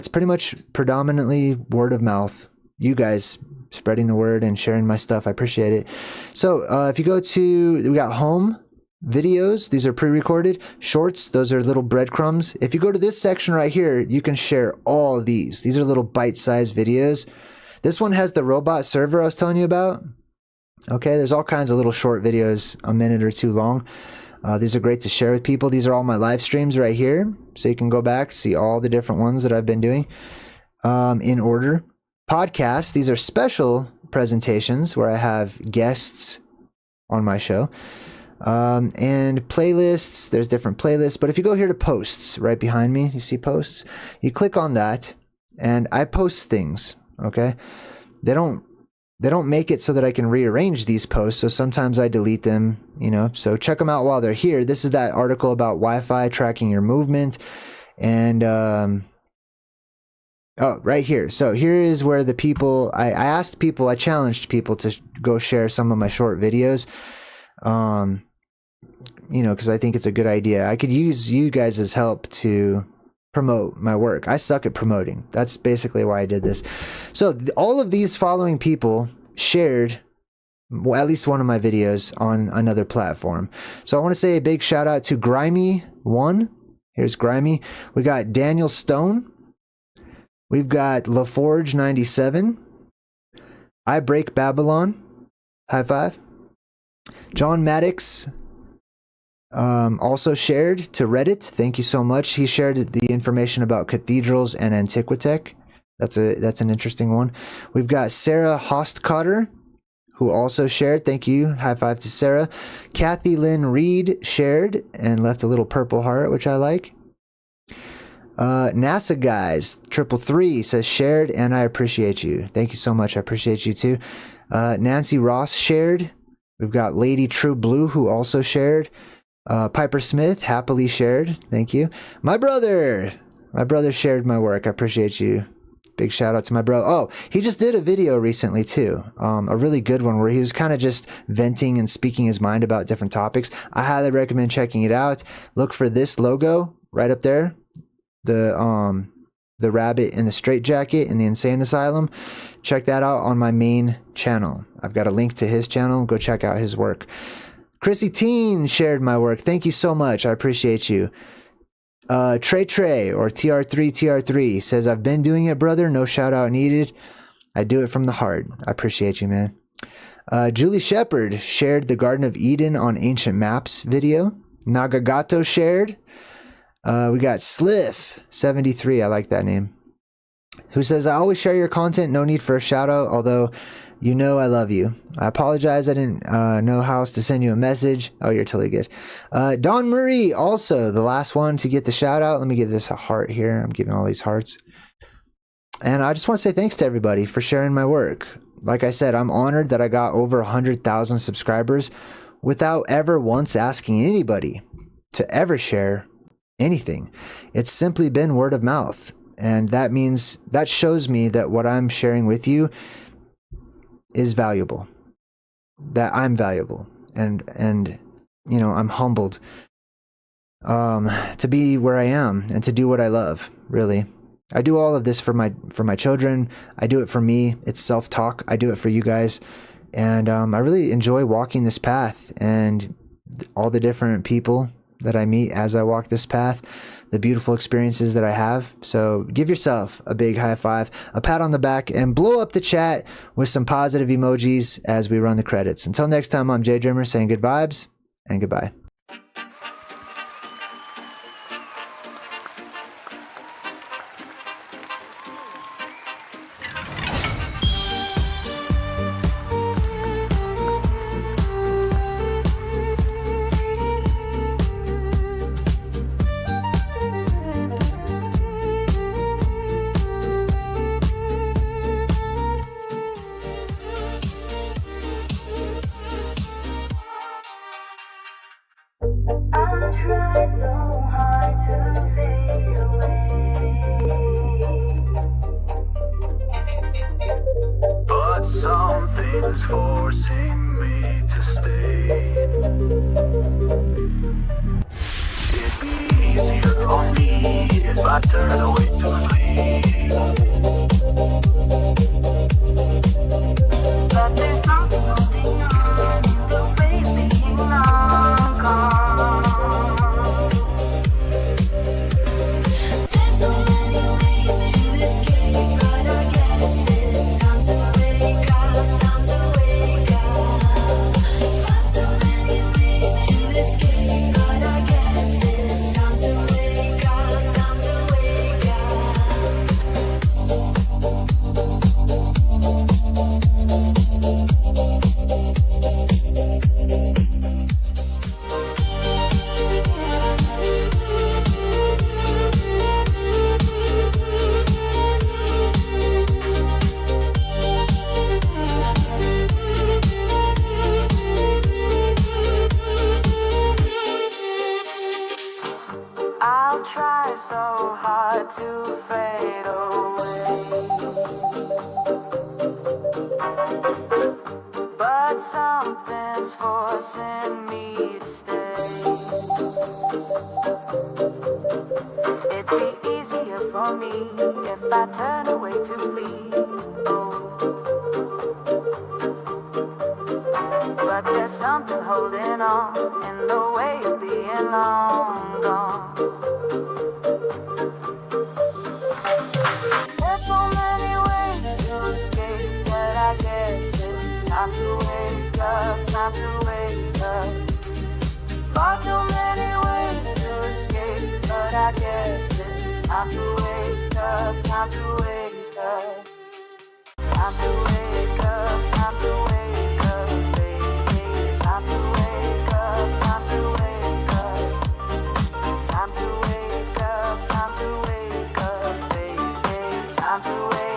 pretty much predominantly word of mouth. You guys spreading the word and sharing my stuff. I appreciate it. So if you go to, we got home videos. These are pre-recorded. Shorts, those are little breadcrumbs. If you go to this section right here, you can share all these. These are little bite-sized videos. This one has the robot server I was telling you about. Okay, there's all kinds of little short videos, a minute or two long. These are great to share with people. These are all my live streams right here. So you can go back, see all the different ones that I've been doing in order. Podcasts, these are special presentations where I have guests on my show. And playlists, there's different playlists. But if you go here to posts, right behind me, you see posts? You click on that, and I post things, okay? They don't make it so that I can rearrange these posts, so sometimes I delete them, you know, so check them out while they're here. This is that article about Wi-Fi tracking your movement, and oh, right here. So here is where the people, I challenged people to go share some of my short videos, you know, because I think it's a good idea. I could use you guys' help to promote my work. I suck at promoting. That's basically why I did this. So all of these following people shared at least one of my videos on another platform. So I want to say a big shout out to Grimy1. Here's Grimy. We got Daniel Stone. We've got LaForge97. I Break Babylon. High five. John Maddox also shared to Reddit. Thank you so much. He shared the information about cathedrals and Antiquitech. That's an interesting one. We've got Sarah Hostcotter, who also shared. Thank you. High five to Sarah. Kathy Lynn Reed shared and left a little purple heart, which I like. NASA Guys 333 says shared, and I appreciate you. Thank you so much. I appreciate you too. Nancy Ross shared. We've got Lady True Blue, who also shared. Piper Smith happily shared. Thank you. My brother shared my work. I appreciate you. Big shout out to my bro. Oh, he just did a video recently too. A really good one where he was kind of just venting and speaking his mind about different topics. I highly recommend checking it out. Look for this logo right up there. The rabbit in the straitjacket in the insane asylum. Check that out on my main channel. I've got a link to his channel. Go check out his work. Chrissy Teen shared my work. Thank you so much. I appreciate you. Trey or TR3 says, I've been doing it, brother. No shout out needed. I do it from the heart. I appreciate you, man. Julie Shepard shared the Garden of Eden on Ancient Maps video. Nagagato shared. We got Sliff73. I like that name. Who says, I always share your content. No need for a shout out, although you know I love you. I apologize. I didn't know how else to send you a message. Oh, you're totally good. Don Murray, also the last one to get the shout out. Let me give this a heart here. I'm giving all these hearts. And I just want to say thanks to everybody for sharing my work. Like I said, I'm honored that I got over 100,000 subscribers without ever once asking anybody to ever share anything. It's simply been word of mouth. And that shows me that what I'm sharing with you is valuable, that I'm valuable, and you know, I'm humbled to be where I am and to do what I love. Really, I do all of this for my children. I do it for me. It's self-talk. I do it for you guys, and I really enjoy walking this path and all the different people that I meet as I walk this path, the beautiful experiences that I have. So give yourself a big high five, a pat on the back, and blow up the chat with some positive emojis as we run the credits. Until next time, I'm JayDreamerZ saying good vibes and goodbye. Something's forcing me to stay. It'd be easier on me if I turn away to flee. But there's something holding on in the way of being long gone. There's so many ways to escape, but I guess it's time to wake up, time to wake up. Far too many ways to escape, but I guess it's time to wake up, time to wake I'll try so hard to fade away, but something's forcing me to stay. It'd be easier for me if I turn away to flee. But there's something holding on in the way of being long gone. There's so many ways to escape, but I guess it's time to wake up, time to wake up. Far too many ways to escape, but I guess it's time to wake up, time to wake up. Time to wake up, time to wake up, baby. Time to wake up, time to wake up. Time to wake up, time to wake up, baby. Time to wake up.